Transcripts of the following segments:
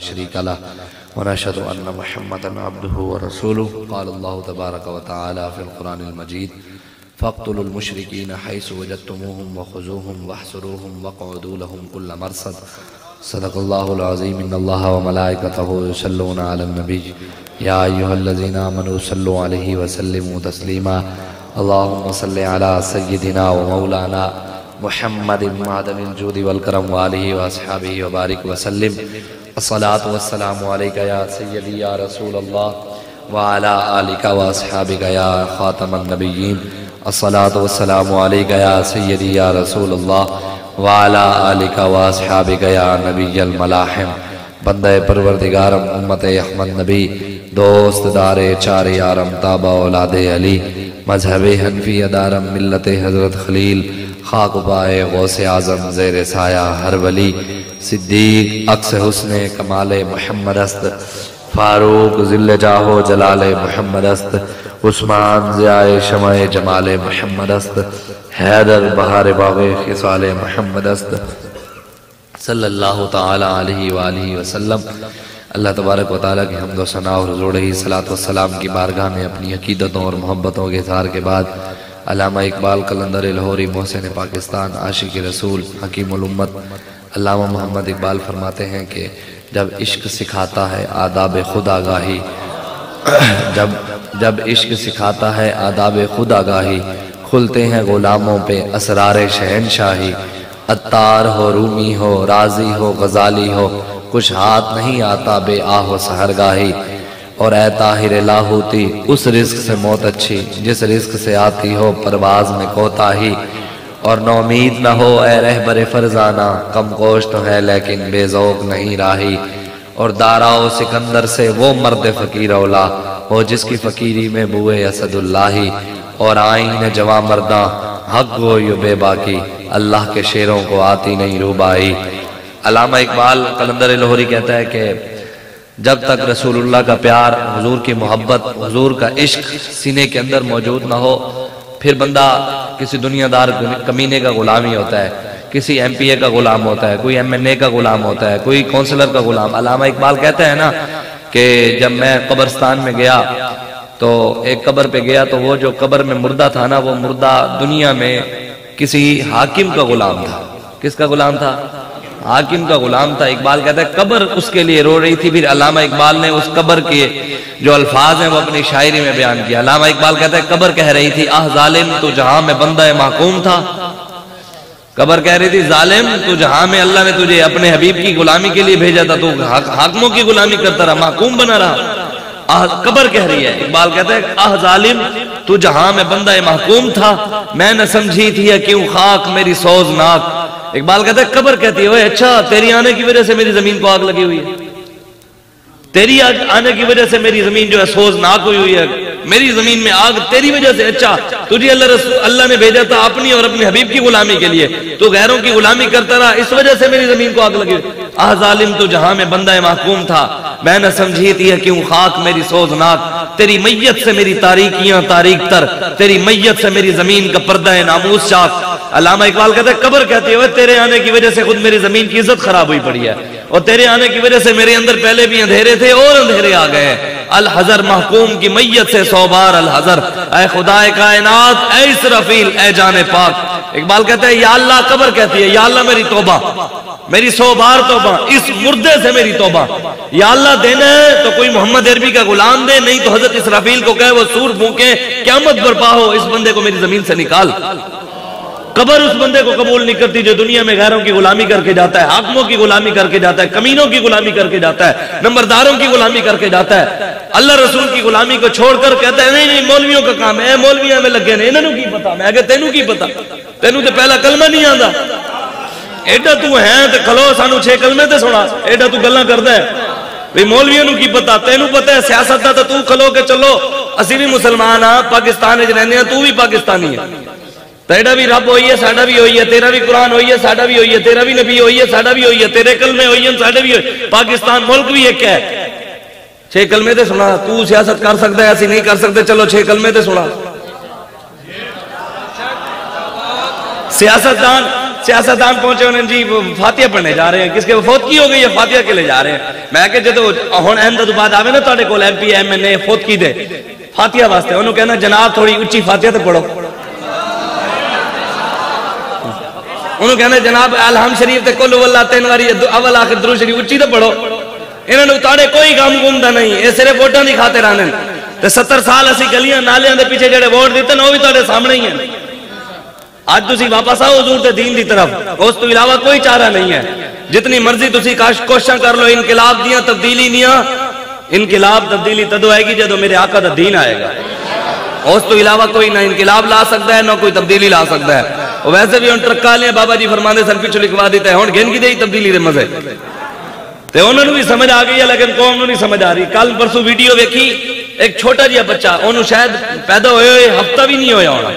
شريك له ونشهد أن محمدا عبده ورسوله. قال الله تبارك وتعالى في القرآن المجيد: فاقتلوا المشركين حيث وجدتموهم وخذوهم واحصروهم واقعدوا لهم كل مرصد. صدق الله العظيم. إن الله وملائكته يصلون على النبي يا أيها الذين آمنوا صلوا عليه وسلموا تسليما. اللهم صل على سيدنا ومولانا محمد معدن الجود والكرم وآله وأصحابه وبارك وسلم. الصلاة والسلام عليك يا سيدي يا رسول الله وعلى آلك وأصحابك يا خاتم النبيين. الصلاة والسلام عليك يا سيدي يا رسول الله وعلى آلك وأصحابك يا نبي الملاحم. بندہ پروردگارم امت احمد نبی، دوست دار چار یارم تابع اولاد علی، مذہب حنفی دارم ملت حضرت خلیل، خاک پائے غوث اعظم زیر سایہ ہر ولی، صدیق عکس حسن کمال محمد است، فاروق ذل جاہ و جلال محمد است، عثمان ضیاء شمع جمال محمد است، حیدر بہار باغ خصال محمد است، صلی اللہ تعالی علیہ وآلہ وسلم. اللہ تبارک و تعالیٰ کی حمد و ثنا اور حضور علیہ السلام کی بارگاہ میں اپنی عقیدتوں اور محبتوں کے اظہار کے بعد علامہ اقبال قلندر لاہوری محسن پاکستان عاشق رسول حکیم الامت علامہ محمد اقبال فرماتے ہیں کہ جب عشق سکھاتا ہے آداب خود آگاہی، جب عشق سکھاتا ہے آداب خود آگاہی، کھلتے ہیں غلاموں پہ اسرار شہنشاہی. عطار ہو، رومی ہو، رازی ہو، غزالی ہو، کچھ ہاتھ نہیں آتا بے آہ و سحرگاہی. اور اے طاہر لاہوتی، اس رزق سے موت اچھی جس رزق سے آتی ہو پرواز میں کوتاہی. اور نومید نہ ہو اے رہبر فرزانہ، کم کوش تو ہے لیکن بے ذوق نہیں راہی. اور دارا و سکندر سے وہ مرد فقیر اولا ہو جس کی فقیری میں بوئے اسد اللہ. اور آئین جواں مرداں حق گوئی بے باکی، اللہ کے شیروں کو آتی نہیں روبائی. علامہ اقبال قلندر لاہوری کہتا ہے کہ جب تک رسول اللہ کا پیار، حضور کی محبت، حضور کا عشق سینے کے اندر موجود نہ ہو، پھر بندہ کسی دنیا دار کمینے کا غلام ہی ہوتا ہے، کسی ایم پی اے کا غلام ہوتا ہے، کوئی ایم این اے کا غلام ہوتا ہے، کوئی کونسلر کا غلام. علامہ اقبال کہتا ہے نا کہ جب میں قبرستان میں گیا تو ایک قبر پہ گیا تو وہ جو قبر میں مردہ تھا نا، وہ مردہ دنیا میں کسی حاکم کا غلام تھا. کس کا غلام تھا؟ حاکم کا غلام تھا. اقبال کہتا ہے قبر اس کے لیے رو رہی تھی. پھر علامہ اقبال نے اس قبر کے جو الفاظ ہیں وہ اپنی شاعری میں بیان کیا. علامہ اقبال کہتا ہے قبر کہہ رہی تھی آہ ظالم تو جہاں میں بندہ محکوم تھا. قبر کہہ رہی تھی ظالم تو جہاں میں اللہ نے تجھے اپنے حبیب کی غلامی کے لیے بھیجا تھا تو حاکموں کی غلامی کرتا رہا، محکوم بنا رہا. قبر کہہ رہی ہے. اقبال کہتا ہے آہ ظالم تو جہاں میں بندہ محکوم تھا، میں نہ سمجھی تھی کیوں خاک میری سوزناک. اقبال کہتا ہے قبر کہتی ہے اچھا تیری آنے کی وجہ سے میری زمین کو آگ لگی ہوئی ہے، تیری آنے کی وجہ سے میری زمین جو ہے سوزناک ہوئی ہے، میری زمین میں آگ تیری وجہ سے. اچھا تجھے اللہ نے بھیجا تھا اپنی اور اپنے حبیب کی غلامی کے لیے، تو غیروں کی غلامی کرتا رہا، اس وجہ سے میری زمین کو آگ لگی. آہ ظالم تو جہاں میں بندہ محکوم تھا، میں نہ سمجھی تھی کیوں خاک میری سوزناک. تیری میت سے میری تاریکیاں تاریک تر، تیری میت سے میری زمین کا پردہ ناموس چاک. علامہ اقبال کہتے ہیں قبر کہتی ہے تیرے آنے کی وجہ سے خود میری زمین کی عزت خراب ہوئی پڑی ہے، اور تیرے آنے کی وجہ سے میرے اندر پہلے بھی اندھیرے تھے اور اندھیرے آ گئے. الحذر محکوم کی میت سے 100 بار الحذر، اے خدا کائنات اے اسرافیل اے جان پاک. اقبال کہتا ہے یا اللہ، قبر کہتی ہے یا اللہ میری توبہ، میری 100 بار توبہ، اس مردے سے میری توبہ. یا اللہ دینا ہے تو کوئی محمد عربی کا غلام دے، نہیں تو حضرت اسرافیل کو کہے وہ سور پھونکے، قیامت برپا ہو، اس بندے کو میری زمین سے نکال. قبر اس بندے کو قبول نہیں کرتی جو دنیا میں غیروں کی غلامی کر کے جاتا ہے، حاکموں کی غلامی کر کے جاتا ہے، کمینوں کی غلامی کر کے جاتا ہے، نمبرداروں کی غلامی کر کے جاتا ہے. اللہ رسول کی غلامی کو چھوڑ کر کہتا ہے نہیں مولویوں کا کام ہے، مولویوں میں لگے نے، انہوں کی پتا. میں کہ تینوں کی پتا؟ تینوں تے پہلا کلمہ نہیں آندا. ایڈا تو ہے تے کھلو سانو 6 کلمے تے سنا، ایڈا تو گلاں کردا ہے بھئی مولویوں نو کی پتا؟ تینوں پتا ہے سیاست دا، تو کھلو کہ چلو اسی بھی مسلمان ہاں، پاکستان وچ رہندے ہاں، تو بھی پاکستانی ہے، تیرا بھی رب ہوئی ہے، ساڈا بھی ہوئی ہے، تیرا بھی قرآن ہوئی ہے، ساڈا بھی ہوئی ہے، تیرا بھی نبی ہوئی ہے، ساڈا بھی ہوئی ہے، تیرے کلمے ہوئی ہیں، ساڈے بھی ہوئی. پاکستان ملک بھی ایک ہے. 6 کلمے تے سنا. تو سیاست کر سکتا ہے، ایسی نہیں کر سکتے. چلو 6 کلمے تے سنا. سیاستدان سیاستدان پہنچے انہیں جی فاتحہ پڑھنے جا رہے ہیں، کس کے فوت کی ہو گئی ہے فاتحہ کے لے جا رہے ہیں. میں کہ جدو ہن احمد بعد آوے نا تہاڈے کول ایم پی ایم این اے فوت کی دے فاتحہ واسطے انہوں کہنا جناب تھوڑی اچھی فاتحہ تے پڑھو. انہوں کہنا جناب الحمد شریف تے کل واللہ 3 واری اول آخر درود شریف اچھی تے پڑھو. انہوں نے تہاڈے کوئی کام گمدا نہیں، اے صرف ووٹاں دی خاطر آنن. تے 70 سال اسی گلیاں نالیاں دے پیچھے جڑے ووٹ دیتے نا وہ بھی تہاڈے سامنے ہی ہیں. آج تسی واپس آؤ حضور دے دین دی طرف، اس تو علاوہ کوئی چارہ نہیں ہے. جتنی مرضی تسی کوششاں کر لو انقلاب دیاں تبدیلی دیاں، انقلاب تبدیلی تدو آئے گی جدو میرے آقا دا دین آئے گا. اس تو علاوہ کوئی نہ انقلاب لا سکتا ہے نہ کوئی تبدیلی لا سکتا ہے. ویسے بھی ان ٹرکا لیں بابا جی فرماندے سن پیچھو لکھوا دیتا ہے ہن گن کی دے تبدیلی دے مزے تے انہوں نے بھی سمجھ آ گئی ہے لیکن قوم نے نہیں سمجھ آ رہی. کل پرسوں ویڈیو ویکھی ایک چھوٹا جہا بچہ انہوں شاید پیدا ہوئے ہفتہ بھی نہیں ہویا ہونا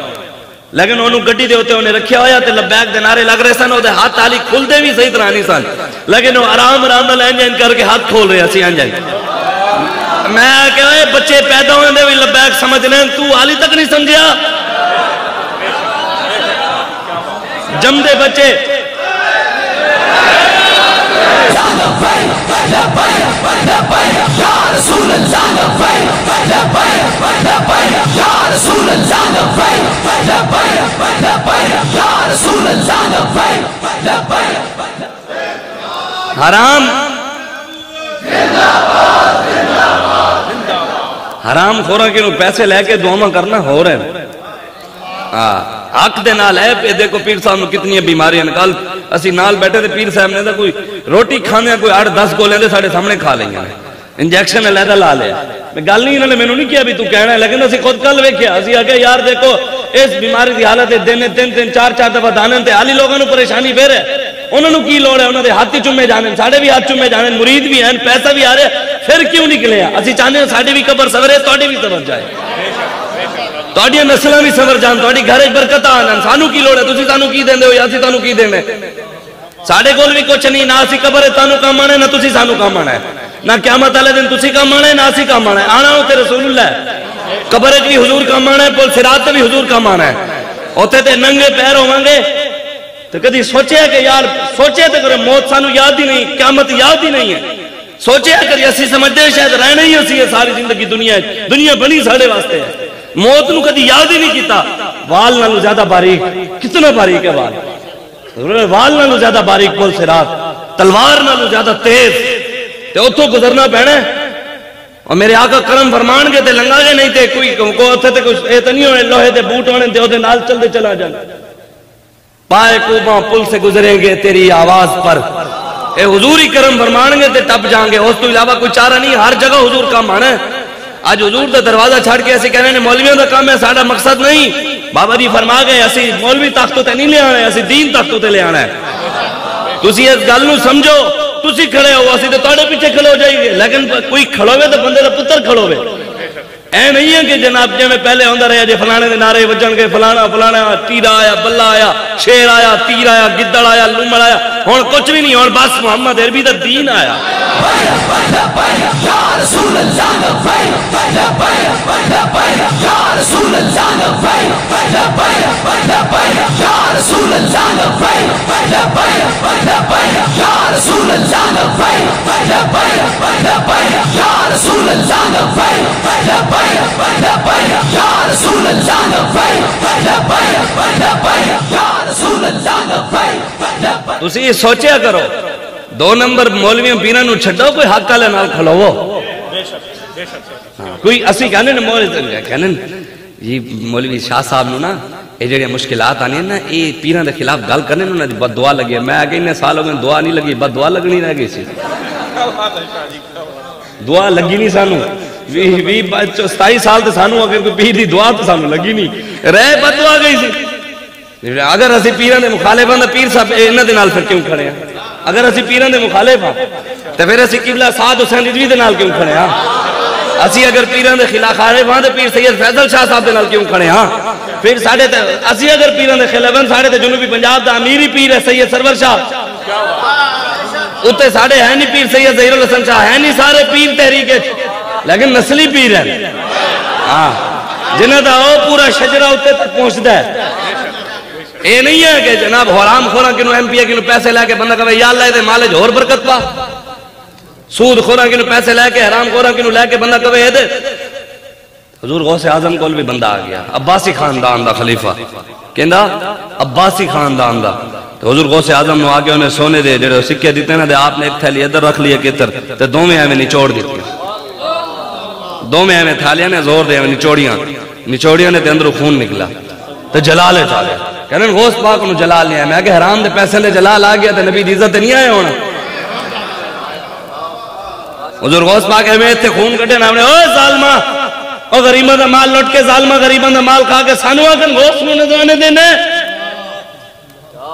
لیکن انہوں گڈی دے ہوتے انہیں رکھیا ہویا تے لبیک دے نعرے لگ رہے سن وہ ہاتھ تالی کھل دے بھی صحیح طرح نہیں سن لیکن وہ آرام آرام نال انجن کر کے ہاتھ کھول رہے سی انجن. میں کہ بچے پیدا ہونے دے بھی لبیک سمجھ لیں تو حالی تک نہیں سمجھیا. جم دے بچے حرام حرام خورا کے پیسے لے کے دعا کرنا ہو رہے ہیں. حق دے نال ہے. دیکھو پیر صاحب نے کتنی بیماریاں نکال اسی نال بیٹھے تھے پیر صاحب نے کوئی روٹی کھانے کوئی 8-10 گولیں دے ساڑھے سامنے کھا لیں گے انجیکشن علیحدہ لا لیا. میں گل نہیں انہوں نے میں نے کیا بھی تو کہنا ہے لیکن اسی خود کل ویکھیا اسی آگے یار دیکھو اس بیماری دی حالت دن 3-4 دفعہ دانن تے حالی لوگوں نے پریشانی پھر ہے. انہوں نے کی لوڑ ہے انہوں نے ہاتھ چومے جانے ساڑھے بھی ہاتھ چومے جانے مرید بھی ہیں پیسہ بھی آ رہے پھر کیوں نکلے ہیں. اسی چاہتے ہیں ساڑھے بھی قبر سورے تواڈی بھی سور جائے تواڈیاں نسلاں بھی سور جان تواڈی گھر وچ برکت آن. سانو کی لوڑ ہے تسی سانو کی دیندے ہو یا اسی تانوں کی دینے ساڈے کول بھی کچھ نہیں نہ اسی قبر تانوں کام آنا نہ تسی سانو کام آنا ہے نہ قیامت والے دن تسی کام آنا ہے نہ اسی کام آنا ہے. آنا ہوتے رسول اللہ ہے قبر وچ بھی حضور کام آنا ہے پل صراط تے بھی حضور کام آنا ہے. اوتھے تے ننگے پیر ہوواں گے تو کدی سوچے کہ یار سوچے تے کرے موت سانو یاد ہی نہیں قیامت یاد ہی نہیں ہے. سوچے کہ اسی سمجھتے شاید رہنا ہی اسی ہے ساری زندگی دنیا بنی ساڑے واسطے ہے. موت نو کدی یاد ہی نہیں کیتا. وال نالو زیادہ باریک کتنا باریک ہے وال نالو زیادہ باریک پل صراط تلوار نالو زیادہ تیز تے اتھوں گزرنا پینا اور میرے آقا کرم فرمان گے تے لنگا گے نہیں تے کوئی اتھے تے کچھ اے تے نہیں ہونے لوہے تے بوٹ ہونے تے اوہدے نال چل دے چلا جانا. پائے کوباں پل سے گزریں گے تیری آواز پر اے حضور ہی کرم فرمان گے تے ٹپ جائیں گے. اس تو علاوہ کوئی چارہ نہیں ہر جگہ حضور کام آنا ہے. آج حضور دا دروازہ چھڑ کے ایسے کہنے مولویوں دا کام ہے ساڑھا مقصد نہیں. بابا جی فرما گئے اسی مولوی طاقتوں تے نہیں لے آنا ہے اسی دین طاقتوں تے لے آنا ہے. تسی اس گل نو سمجھو تسی کھڑے ہو اسی تے تواڈے پیچھے کھڑے ہو جائیں گے لیکن کوئی کھڑوے تے بندے دا پتر کھڑوے. اے نہیں ہے کہ جناب جے میں پہلے ہوندا رہیا جے فلانے دے نعرے وجن گے فلانا فلانا تیرا آیا بلا آیا شیر آیا تیر آیا گدڑ آیا لومڑ آیا ہن کچھ بھی نہیں ہن بس محمد عربی دا دین آیا. تسی سوچیا کرو 2 نمبر مولویوں پیران نو چھڑو کوئی حق والے نال کھلوو. کوئی اسی کہنے نا مولوی کہنے یہ مولوی شاہ صاحب نو نا یہ جڑی مشکلات آنی ہیں نا یہ پیران دے خلاف گل کرنے نو نا بد دعا لگی ہے. میں آگے انہیں سال ہو گئے دعا نہیں لگی بد دعا لگنی رہ گئی سی. دعا لگی نہیں سانو 27 سال تے سانو اگر کوئی پیر دی دعا تو سانو لگی نہیں رہ بد دعا گئی سی. اگر اسی پیران دے مخالف ہیں پیر صاحب انہاں دے نال پھر کیوں کھڑے ہیں. اگر اسی پیران دے مخالف ہیں تو پھر اسی قبلہ سعد حسین رضوی دے نال کیوں کھڑے ہیں. اسی اگر پیران دے خلاف خالف ہیں تو پیر سید فیصل شاہ صاحب دے نال کیوں کھڑے ہیں. پھر ساڑھے تے اسی اگر پیران دے خلاف ہیں ساڑھے تے جنوبی پنجاب دا امیری پیر ہے سید سرور شاہ اتے ساڑھے ہے نہیں پیر سید ظہیر الحسن شاہ ہے نہیں سارے پیر تحریک لیکن نسلی پیر ہے جنہ دا وہ پورا شجرہ اتے تک پہنچتا ہے. یہ نہیں ہے کہ جناب حرام خورا کنو ایم پی اے کنو پیسے لے کے بندہ کہے یا اللہ دے مالے جو اور برکت پا، سود خورا کنو پیسے لے کے حرام خورا کنو لے کے بندہ کہے دے۔ حضور غوث اعظم کول بھی بندہ آ گیا، عباسی خاندان دا خلیفہ، کہندا عباسی خاندان دا، تو حضور غوث اعظم نو آگے انہیں سونے دے جڑے سکے دیتے نا دے آپ نے ایک تھیلی ادھر رکھ لیا کتر تے دو میں ہمیں نچوڑ دیتی، دو میں ہمیں تھالیاں نے زور دے ہمیں نچوڑیاں نے تے اندروں خون نکلا تے جلال ہے چاہے کہنے غوث پاک انہوں جلال نہیں آیا، میں کہ حرام دے پیسے لے جلال آ گیا تے نبی دی عزت نہیں آئے ہونا۔ حضور غوث پاک ہمیں تے خون کٹے نا ہم نے اوہ ظالمہ اور غریبہ دا مال لوٹ کے ظالمہ غریبہ دا مال کھا کے سانو آکن غوث میں نظرانے دینے،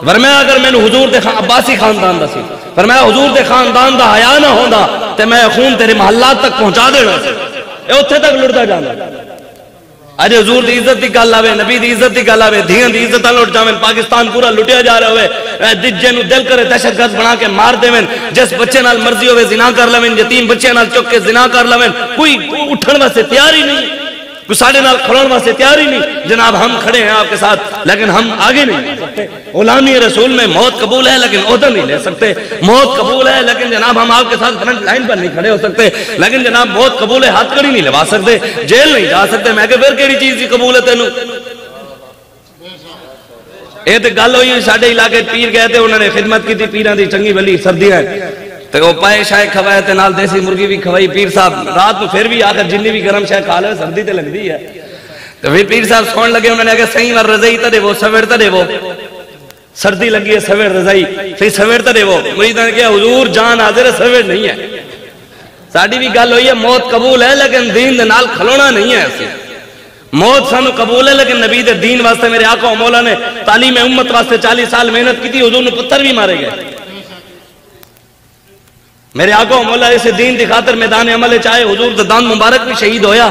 فرمایا اگر میں نے حضور دے عباسی خاندان دا سی، فرمایا حضور دے خاندان دا حیا نہ ہوندا تے میں خون تیرے محلات تک پہنچا دینا سی، اے اتھے تک لڑتا جانا۔ آج حضور دی عزت دی گل آوے، نبی دی عزت دی گل آوے، دھیان دی عزت لوٹ جاویں، پاکستان پورا لٹیا جا رہا ہوئے، دجے نو دل کرے دہشت گرد بنا کے مار دیویں، جس بچے نال مرضی ہوئے زنا کر لویں، یتیم بچے نال چک کے زنا کر لویں، کوئی اٹھن واسطے تیار ہی نہیں، کوئی ساڑھے نال کھڑون واسطے تیار ہی نہیں۔ جناب ہم کھڑے ہیں آپ کے ساتھ لیکن ہم آگے نہیں سکتے، غلامی رسول میں موت قبول ہے لیکن عہدہ نہیں لے سکتے، موت قبول ہے لیکن جناب ہم آپ کے ساتھ فرنٹ لائن پر نہیں کھڑے ہو سکتے، لیکن جناب موت قبول ہے ہاتھ کڑی نہیں لوا سکتے، جیل نہیں جا سکتے۔ میں کہ پھر کیڑی چیز کی قبول ہے تینوں؟ یہ تو گل ہوئی ساڈے علاقے پیر گئے تھے، انہوں نے خدمت کی تھی پیراں دی چنگی بلی سردیاں تو وہ پائے شاہ کھوائے تے نال دیسی مرغی بھی کھوائی، پیر صاحب رات میں پھر بھی آخر جنی بھی گرم شاہ کھا لے سردی تے لگتی ہے، تو پھر پیر صاحب سون لگے، انہوں نے کہا صحیح ور رضائی تا دے وہ سویر تا دے وہ، سردی لگی ہے سویر رضائی صحیح سویر تا دے وہ، مریدہ نے کہا حضور جان حاضر ہے سویر نہیں ہے۔ ساڑی بھی گل ہوئی ہے موت قبول ہے لیکن دین دے نال کھلونا نہیں ہے ایسی، موت سانو قبول ہے لیکن نبی دے دین واسطے میرے آقا و مولا نے تعلیم امت واسطے 40 سال محنت کی تھی، حضور نے پتھر بھی مارے گئے، میرے آقا و مولا اسے دین دی خاطر میدان عمل چاہے، حضور دا دان مبارک بھی شہید ہویا،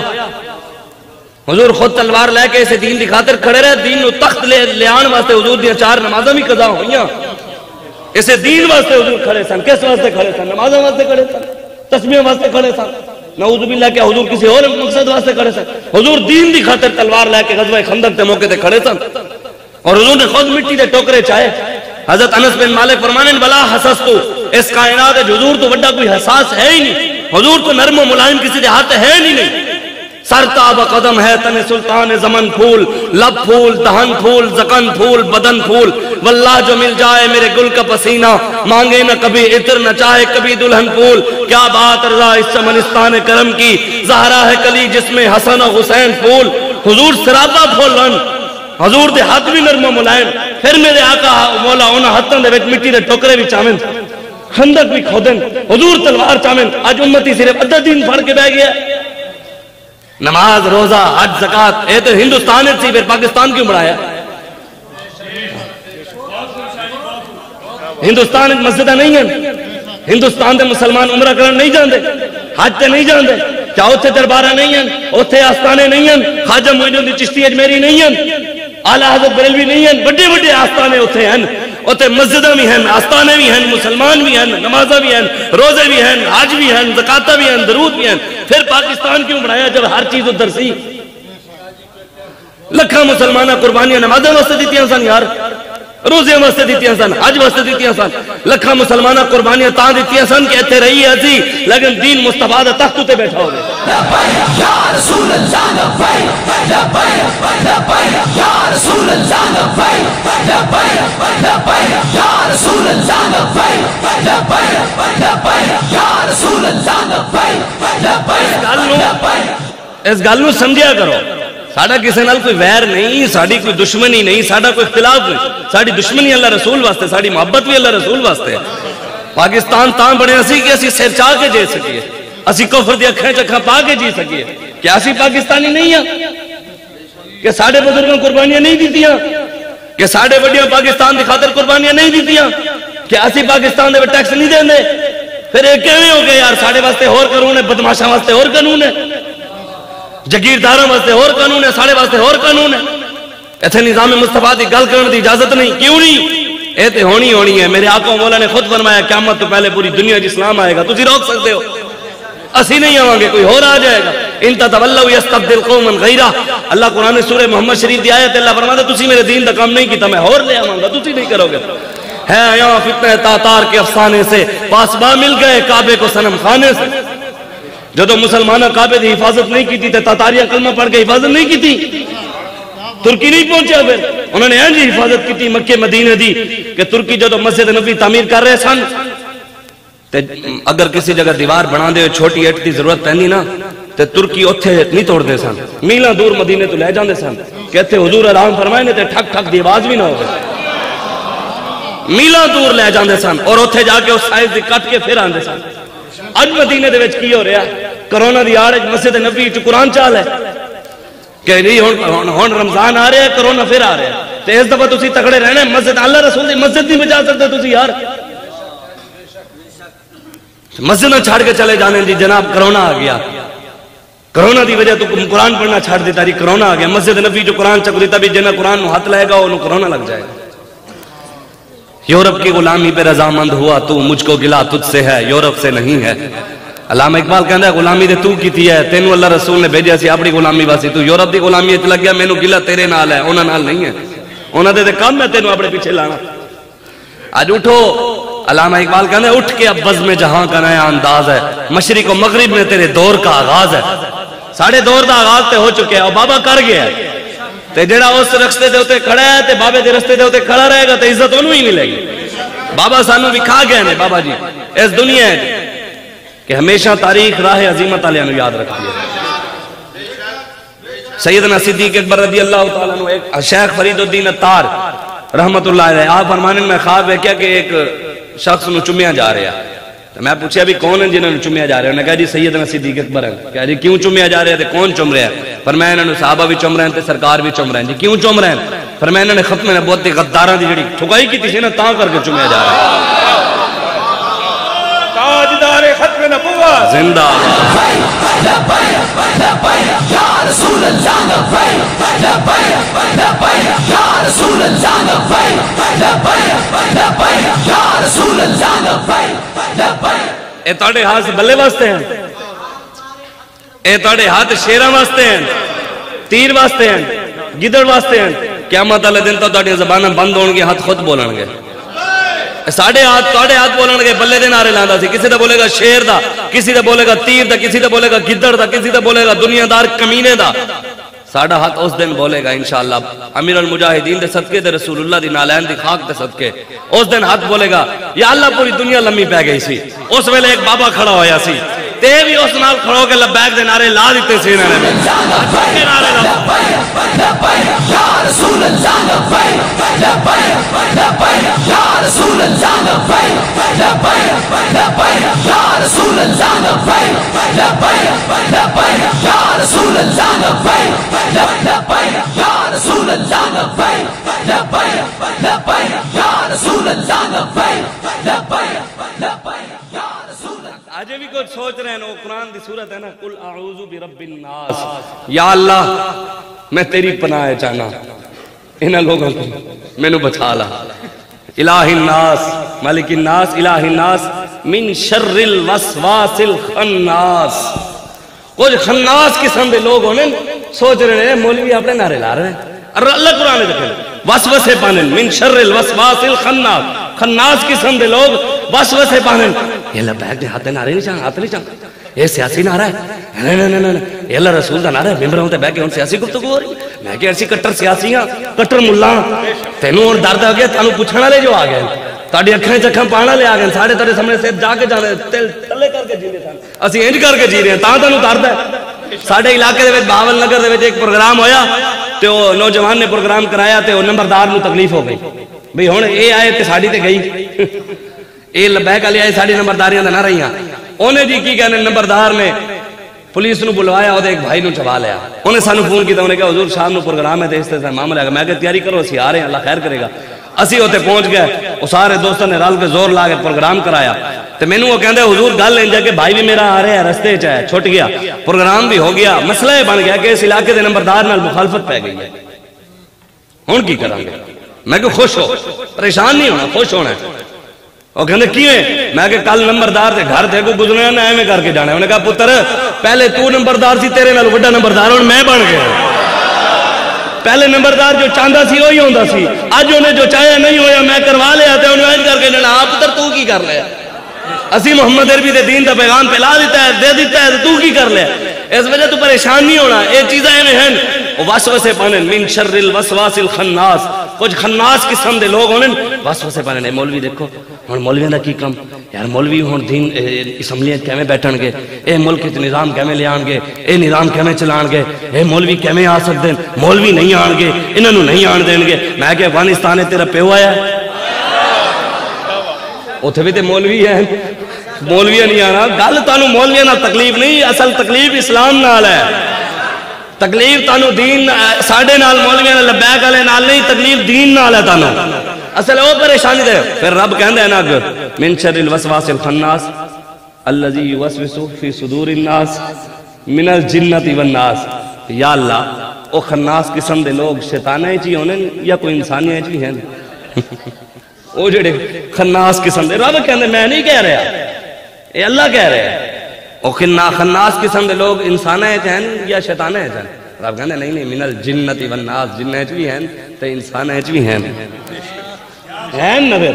حضور خود تلوار لے کے اسے دین دی خاطر کھڑے رہے، دین نو تخت لے آن واسطے حضور دیا 4 نمازاں بھی قضا ہوئیاں، اسے دین واسطے حضور کھڑے سن، کس واسطے کھڑے سن؟ نمازاں واسطے کھڑے سن، تسبیح واسطے کھڑے سن، نعوذ باللہ کہ حضور کسی اور مقصد واسطے کھڑے سن، حضور دین دی خاطر تلوار لے کے غزوہ خندق تے موقع تے کھڑے سن، اور حضور نے خود مٹی دے ٹوکرے چاہے۔ حضرت انس بن مالک فرمانے بلا حسستو، اس کائنات ہے حضور تو بڑا کوئی حساس ہے ہی نہیں، حضور تو نرم و ملائم کسی دے ہاتھ ہے ہی نہیں، سرتاب قدم ہے تن سلطان زمن پھول، لب پھول، دہن پھول، زکن پھول، بدن پھول، واللہ جو مل جائے میرے گل کا پسینہ، مانگے نہ کبھی عطر نہ چاہے کبھی دلہن پھول، کیا بات رضا اس چمنستان کرم کی، زہرا ہے کلی جس میں حسن و حسین پھول، حضور سرابہ پھولن، حضور دے ہاتھ بھی نرم و ملائم، پھر میرے آقا مولا انہا ہتھن دے ویٹ مٹی دے ٹوکرے بھی چاہمن، خندق بھی کھودن، حضور تلوار چاہمن، آج امتی صرف ادھا دین پھڑ کے بہ گیا، نماز روزہ حج زکاة، اے تو ہندوستان سے پھر پاکستان کیوں بڑھایا؟ ہندوستان مسجدہ نہیں ہیں، ہندوستان دے مسلمان عمرہ کرن نہیں جاندے، حج تے نہیں جاندے، کیا اتھے دربارہ نہیں ہیں، اتھے آستانے نہیں ہیں، خواجہ معین الدین چشتی اجمیری نہیں ہیں، اعلیٰ حضرت بریلوی نہیں ہیں، بڑے بڑے آستانے اتھے ہیں، اتھے مسجدہ بھی ہیں، آستانے بھی ہیں، مسلمان بھی ہیں، نمازہ بھی ہیں، روزے بھی ہیں، حج بھی ہیں، زکاة بھی ہیں، درود بھی ہیں، پھر پاکستان کیوں بڑھایا جب ہر چیز ادھر سی؟ لکھا مسلمانہ قربانیاں نمازیں واسطے دیتیاں سن یار، روزے واسطے دیتیاں سن، حج واسطے دیتیاں سن، لکھا مسلمانہ قربانیاں تاں دیتیاں سن کہ اتھے رہی ہے سی لیکن دین مصطفیٰ دا تخت تے بیٹھا ہو گئے۔ یا رسول اللہ لبیک لبیک لبیک یا رسول اللہ لبیک لبیک لبیک یا رسول اللہ لبیک لبیک لبیک یا رسول اللہ لبیک لبیک۔ اس گل نو سمجھیا کرو، ساڑھا کسی نال کوئی ویر نہیں، ساڑھی کوئی دشمنی نہیں، ساڑھا کوئی اختلاف نہیں، ساڑھی دشمنی اللہ رسول واسطے، ساڑھی محبت بھی اللہ رسول واسطے۔ پاکستان تاں بڑے اسی کہ اسی سر چاہ کے جے سکیے، اسی کفر دی اکھیں چکھاں پا کے جی سکیے، کیا اسی پاکستانی نہیں ہیں؟ کہ ساڑھے بزرگوں قربانیاں نہیں دیتیاں؟ کہ ساڑھے بڑیاں پاکستان دی خاطر قربانیاں نہیں دیتیاں؟ کہ اسی پاکستان دے ٹیکس نہیں دیں دے؟ پھر ایک کیویں ہو گئے یار، ساڑھے واسطے اور قانون ہے، بدماشاں واسطے اور قانون ہے، جگیرداراں واسطے اور قانون ہے، ساڑھے واسطے اور قانون ہے، ایتھے نظام مصطفیٰ دی گل کرنے دی اجازت نہیں، کیوں نہیں؟ اے تے ہونی ہے، میرے آقا مولا نے خود فرمایا قیامت تو پہلے پوری دنیا جی اسلام آئے گا، تسی روک سکتے ہو، اسی نہیں آوانگے، کوئی اور آ جائے گا۔ ان تتولوا یستبدل قوما غیرہ. اللہ قرآن سورہ محمد شریف دی آیت اللہ فرماتا تسی میرے دین دا کام نہیں کیتا میں اور لے آواں گا تسی نہیں کرو گے. ہے یہاں فتنہ تاتار کے افسانے سے پاسباں مل گئے کعبے کو صنم خانے سے. جدو مسلمانہ کعبے دی حفاظت نہیں کی تھی تے تاتاریاں کلمہ پڑھ کے حفاظت نہیں کی تھی. ترکی نہیں پہنچا پھر انہوں نے جی حفاظت کی تھی مکہ مدینہ دی کہ ترکی جدو مسجد نبوی تعمیر کر رہے سن تے اگر کسی جگہ دیوار بنا دے چھوٹی اٹ دی ضرورت پہنی نا تے ترکی اتھے نہیں توڑ دے سن میلاں دور مدینے تو لے جاندے سن کہتے حضور آرام فرمائے نے تے ٹھک ٹھک دی آواز بھی نہ ہوگی. میلاں دور لے جاندے سن اور اتھے جا کے اس سائز دی کٹ کے پھر آندے سن. اج مدینے دے وچ کی ہو رہا کرونا دی آڑ مسجد نبوی وچ قرآن چال ہے کہ نہیں ہن رمضان آ رہا ہے کرونا پھر آ رہا ہے تے اس دفعہ تسی تکڑے رہنا مسجد اللہ رسول دی مسجد نہیں بچا سکتے تسی یار مسجد نہ چھاڑ کے چلے جانے دی جناب کرونا آ گیا کرونا دی وجہ تو قرآن پڑھنا چھاڑ دیتا جی کرونا آ گیا مسجد نبی جو قرآن چک دیتا بھی جنہ قرآن نو ہاتھ لائے گا انہوں کرونا لگ جائے گا. یورپ کی غلامی پہ رضامند ہوا تو مجھ کو گلا تجھ سے ہے یورپ سے نہیں ہے. علامہ اقبال کہندا ہے غلامی دے تو کیتی ہے تینوں اللہ رسول نے بھیجیا سی اپنی غلامی واسطے تو یورپ دی غلامی وچ لگ گیا مینوں گلا تیرے نال ہے انہاں نال نہیں ہے انہاں دے کم ہے تینوں اپنے پیچھے لانا. اج اٹھو علامہ اقبال کہندا ہے اٹھ کے اب بزم جہاں کا نیا انداز ہے مشرق و مغرب میں تیرے دور کا آغاز ہے. ساڑھے دور دا آغاز تے ہو چکے ہیں اور بابا کر گیا ہے تے جڑا اس رستے دے اوتے کھڑا ہے تے بابے دے رستے دے اوتے کھڑا رہے گا تے عزت انہوں ہی ملے گی. بابا سانو بھی کھا گئے نے بابا جی اس دنیا ہے کہ ہمیشہ تاریخ راہ عظیمت علیہ نو یاد رکھتی ہے. سیدنا صدیق اکبر رضی اللہ تعالیٰ عنہ ایک شیخ فرید الدین عطار رحمت اللہ علیہ آپ فرمانے میں خواب ہے کیا کہ ایک شخص نو چومیا جا رہا ہے تو میں پوچھا بھی کون ہیں جنہوں نے چومیا جا رہے ہیں انہوں نے کہا جی سیدنا صدیق اکبر ہیں کہا جی کیوں چومیا جا رہے ہیں تو کون چوم رہے ہیں فرمایا انہوں نے صحابہ بھی چوم رہے ہیں تو سرکار بھی چوم رہے ہیں جی کیوں چوم رہے ہیں فرمایا انہوں نے ختم نبوت دی غداران دی جڑی ٹھکائی کی تھی نا تاں کر کے چومیا جا رہا ہے. تاجدار ختم نبوت زندہ اے تاڑے ہاتھ بلے واسطے ہیں اے تاڑے ہاتھ شیرہ واسطے ہیں تیر واسطے ہیں گدڑ واسطے ہیں قیامت والے دن تو تاڑی زبانیں بند ہون گے ہاتھ خود بولن گے ساڑھے ہاتھ بولن گے بلے دے نعرے لاندا سی کسی دا بولے گا شیر دا کسی دا بولے گا تیر دا کسی دا بولے گا گدڑ دا کسی دا بولے گا دنیا دار کمینے دا ساڑھا ہاتھ اس دن بولے گا انشاءاللہ امیر المجاہدین دے صدقے دے رسول اللہ دی نالین دی خاک دے صدقے اس دن ہاتھ بولے گا یا اللہ پوری دنیا لمبی پہ گئی سی اس ویلے ایک بابا کھڑا ہویا سی تے بھی اس نال کھڑو کے لبیک دے نعرے لا دیتے سی انہوں نے یا رسول اللہ لبیک یا رسول اللہ لبیک یا رسول اللہ لبیک یا رسول اللہ لبیک یا رسول اللہ لبیک یا رسول اللہ آج بھی کچھ سوچ رہے ہیں وہ قرآن دی صورت ہے نا قل اعوذ برب الناس یا اللہ میں تیری پناہ چاہنا انہاں لوگوں کو میں نے بچا لا الہ الناس مالک الناس الہ الناس من شر الوسواس الخناس کچھ خناس قسم دے لوگ ہونے سوچ رہے ہیں مولوی اپنے نعرے لا رہے ہیں اللہ قرآن دیکھیں وسوسے پانن من شر الوسواس الخناس خناس قسم دے لوگ وسوسے پانن یہ لبیک دے ہاتھ نعرے نہیں چاہاں ہاتھ نہیں چاہاں یہ سیاسی نعرہ ہے نہیں یہ اللہ رسول دا نعرہ ہے ممبر ہوتے بے کے ان سیاسی گفتگو ہو رہی میں کہ ایسی کٹر سیاسی ہاں کٹر ملا تینوں اور درد آ گیا تانوں پوچھنا لے جو آ گئے تاڑی اکھیں چکھیں پانا لے آ گئے ساڑھے تارے سامنے سے جا کے جانے تلے کر کے جی رہے تھے اسی انج کر کے جی رہے ہیں تاں تانوں درد ہے ساڑھے علاقے دے وچ بہاول نگر دے وچ ایک پروگرام ہویا تے وہ نوجوان نے پروگرام کرایا تے وہ نمبردار نو تکلیف ہو گئی بھئی ہن اے آئے تے ساڑھی تے گئی اے لبیک علی آئے ساڑھی نمبرداریاں تے نہ رہی ہیں انہیں جی کی کہنے نمبردار نے پولیس نو بلوایا اور ایک بھائی نو چبا لیا انہیں سانو فون کیتا انہیں کہا حضور شام نو پروگرام ہے اس طرح معاملہ ہے میں کہ تیاری کرو اسی آ رہے ہیں اللہ خیر کرے گا اسی ہوتے پہنچ گئے وہ سارے دوستوں نے رل کے زور لا کے پروگرام کرایا تو میں وہ کہندے حضور گل انجا کہ بھائی بھی میرا آ رہا ہے رستے چاہے چھوٹ گیا پروگرام بھی ہو گیا مسئلہ یہ بن گیا کہ اس علاقے دے نمبردار نال مخالفت پہ گئی ہے ہن کی کریں گے میں کہ خوش ہو پریشان نہیں ہونا خوش ہونا ہے وہ کہنے کیویں؟ میں کہ کل نمبردار دے گھر تھے کو گزرنا نہ ایویں کر کے جانا. انہوں نے کہا پتر پہلے تو نمبردار سی, تیرے نال بڑا نمبردار ہوں میں بن گیا. پہلے نمبردار جو چاہتا سی وہی ہوندا سی, اج انہیں جو چاہیا نہیں ہویا میں کروا لیا تے انہوں نے کر کے جانا. آپ پتر تو کی کر لیا؟ اسی محمد عربی دے دین دا پیغام پھیلا دیتا ہے, دے دیتا ہے, تو کی کر لیا؟ اس وجہ تو پریشان نہیں ہونا. یہ چیزیں ہیں وسوسے پانے من شر الوسواس الخناس. کچھ خناس قسم دے لوگ ہونے وسوسے پانے. مولوی دیکھو ہن مولویاں دا کی کم یار, مولوی ہن دین اسمبلیاں کیویں بیٹھن گے, اے ملک وچ نظام کیویں لے آن گے, اے نظام کیویں چلان گے, اے مولوی کیویں آ سکدے, مولوی نہیں آن گے, انہاں نوں نہیں آن دین گے. میں کہ افغانستان تیرا پیو آیا اوتھے بھی تے مولوی ہیں, مولویاں نہیں آنا. گل تانوں مولویاں نال تکلیف نہیں, اصل تکلیف اسلام نال ہے. تکلیف تانوں دین ساڈے نال مولویاں نال لبیک والے نال نہیں, تکلیف دین نال ہے تانوں. اصل وہ پریشانی دے. پھر رب کہندا ہے نا من شر الوسواس الخناس الذي يوسوس في صدور الناس من الجنة والناس. یا اللہ او خناس قسم دے لوگ شیطاناں وچ ہی ہونے یا کوئی انسانیاں وچ بھی ہیں؟ وہ جڑے خناس قسم دے, رب کہندے میں نہیں کہہ رہا, اے اللہ کہہ رہا ہے. او خناس قسم دے لوگ انساناں وچ ہیں یا شیطاناں وچ ہیں؟ رب کہندے نہیں نہیں من الجنة والناس, جناں وچ بھی ہیں تے انساناں وچ بھی ہیں. ہیں نا پھر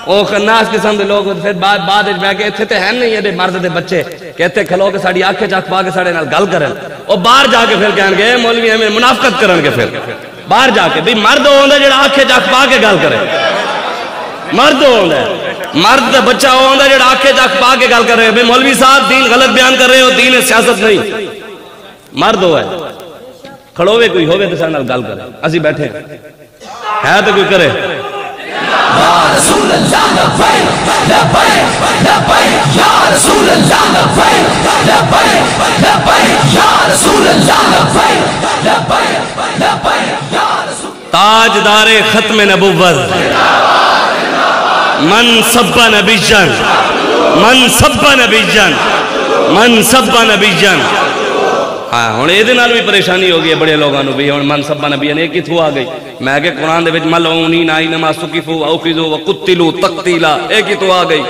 او خناس قسم دے لوگ پھر بعد وچ بیٹھ کے ایتھے تے ہیں نہیں یہ مرد دے بچے کہ ایتھے کھلو کے ساڈی آنکھیں چکھ پا کے ساڈے نال گل کرن, او باہر جا کے پھر کہن گے مولوی ہمیں منافقت کرن گے. پھر باہر جا کے بھئی مرد ہوندا جڑا آنکھیں چکھ پا کے گل کرے, مرد ہوندا ہے, مرد دا بچہ ہوندا جڑا آنکھیں چکھ پا کے گل کر رہے. بھئی مولوی صاحب دین غلط بیان کر رہے ہو, دین سیاست نہیں. مرد ہوا ہے کھڑوے کوئی ہوے تے ساڈے نال گل کرے, اسی بیٹھے ہے تے کوئی کرے. یا رسول اللہ لبیک لبیک لبیک یا رسول اللہ لبیک لبیک لبیک یا رسول اللہ لبیک لبیک لبیک یا رسول. تاجدار ختم نبوت من سب نبی جن, من سب نبی جن, من سب نبی جن. ہاں ہن اے دے نال بھی پریشانی ہو گئی ہے بڑے لوگاں نوں بھی. ہن من سب نبی نے کتھوں آ گئی؟ میں کہ قرآن دے وچ ملعونین اینما ثقفوا واخذوا وقتلوا تقتیلا, اے کتھوں آ گئی؟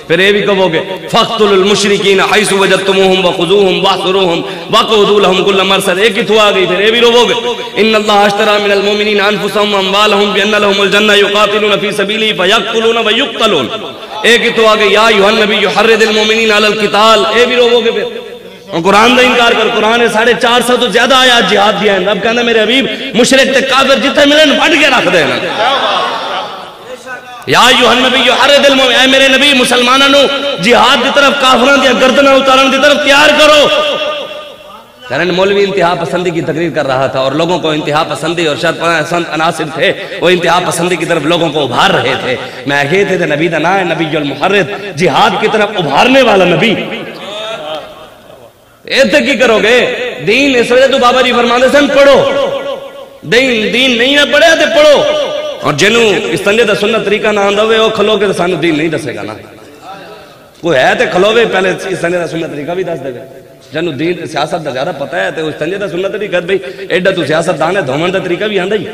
پھر یہ بھی کہو گے فاقتلوا المشرکین حیث وجدتموہم وخذوہم واحصروہم وقعدوا لهم كل مرصد, یہ کتھوں آ گئی؟ پھر یہ بھی رو گے ان اللہ اشترى من المؤمنین انفسهم واموالهم بان لهم الجنہ یقاتلون فی سبیلہ فیقتلون ویقتلون. یہ کتھوں آ گئی یا ایھا النبی حرض المؤمنین علی القتال, یہ بھی رو گے. پھر قرآن دا انکار کر, قرآن نے 450 تو زیادہ آیات جہاد دیا ہے. اب کہنا میرے حبیب مشرک تے کافر جتنے ملیں وڈ کے رکھ دے نا. یا ایھا النبی حرض المؤمنین, اے میرے نبی مسلمانوں نو جہاد دی طرف کافراں دی گردناں اتارن دی طرف تیار کرو. کہنے مولوی انتہا پسندی کی تقریر کر رہا تھا اور لوگوں کو انتہا پسندی اور شرط پسند عناصر تھے وہ انتہا پسندی کی طرف لوگوں کو ابھار رہے تھے. میں کہتے تھے نبی دا نام ہے نبی المحرض, جہاد کی طرف ابھارنے والا نبی. ایسے کی کرو گے دین؟ اس وجہ تو بابا جی فرماندے سن پڑھو دین نہیں نہ پڑھے تے پڑھو. اور جنوں استنجے دا سنت طریقہ نہ آندا ہوئے وہ کھلو کے سانو دین نہیں دسے گا نا. کوئی ہے تے کھلوے پہلے استنجے دا سنت طریقہ بھی دس دے گا. جنوں دین سیاست دا زیادہ پتہ ہے تے استنجے دا سنت طریقہ بھئی ایڈا تو سیاست دان ہے, دھومن دا طریقہ بھی آندا ہی.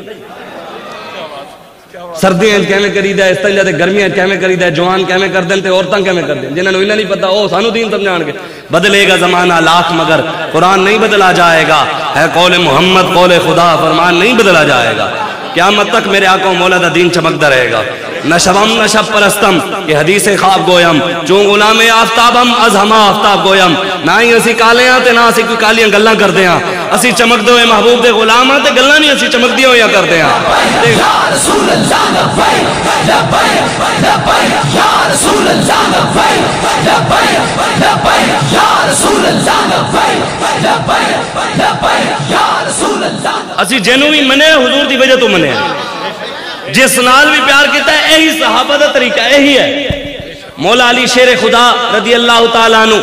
سردیاں کیویں کریدا ہے, استنجا تے گرمیاں کیویں کریدا ہے, جوان کیویں کردے تے عورتاں کیویں کردے, جنہاں نوں انہاں نہیں پتہ او سانو دین سمجھان گے. بدلے گا زمانہ لاکھ مگر قرآن نہیں بدلا جائے گا, ہے قول محمد قول خدا, فرمان نہیں بدلا جائے گا. قیامت تک میرے آقا مولا دا دین چمکتا رہے گا. نہ شبم نہ شب پرستم کہ حدیث خواب گویم, چون غلام آفتابم از ہما آفتاب گویم. نہ ہی اسی کالے ہاں تے نہ اسی کوئی کالیاں گلاں کردے ہاں, اسی چمک دے ہوئے محبوب دے غلام ہاں تے گلاں نہیں اسی چمک دی ہوئے کردے ہاں. یا رسول اللہ لبیک لبیک لبیک یا رسول اللہ لبیک لبیک لبیک یا رسول اللہ لبیک لبیک لبیک یا رسول اللہ. اسی جنوں بھی منے حضور دی وجہ تو منے, جس نال بھی پیار کیتا ہے یہی صحابہ دا طریقہ یہی ہے. مولا علی شیر خدا رضی اللہ تعالیٰ عنہ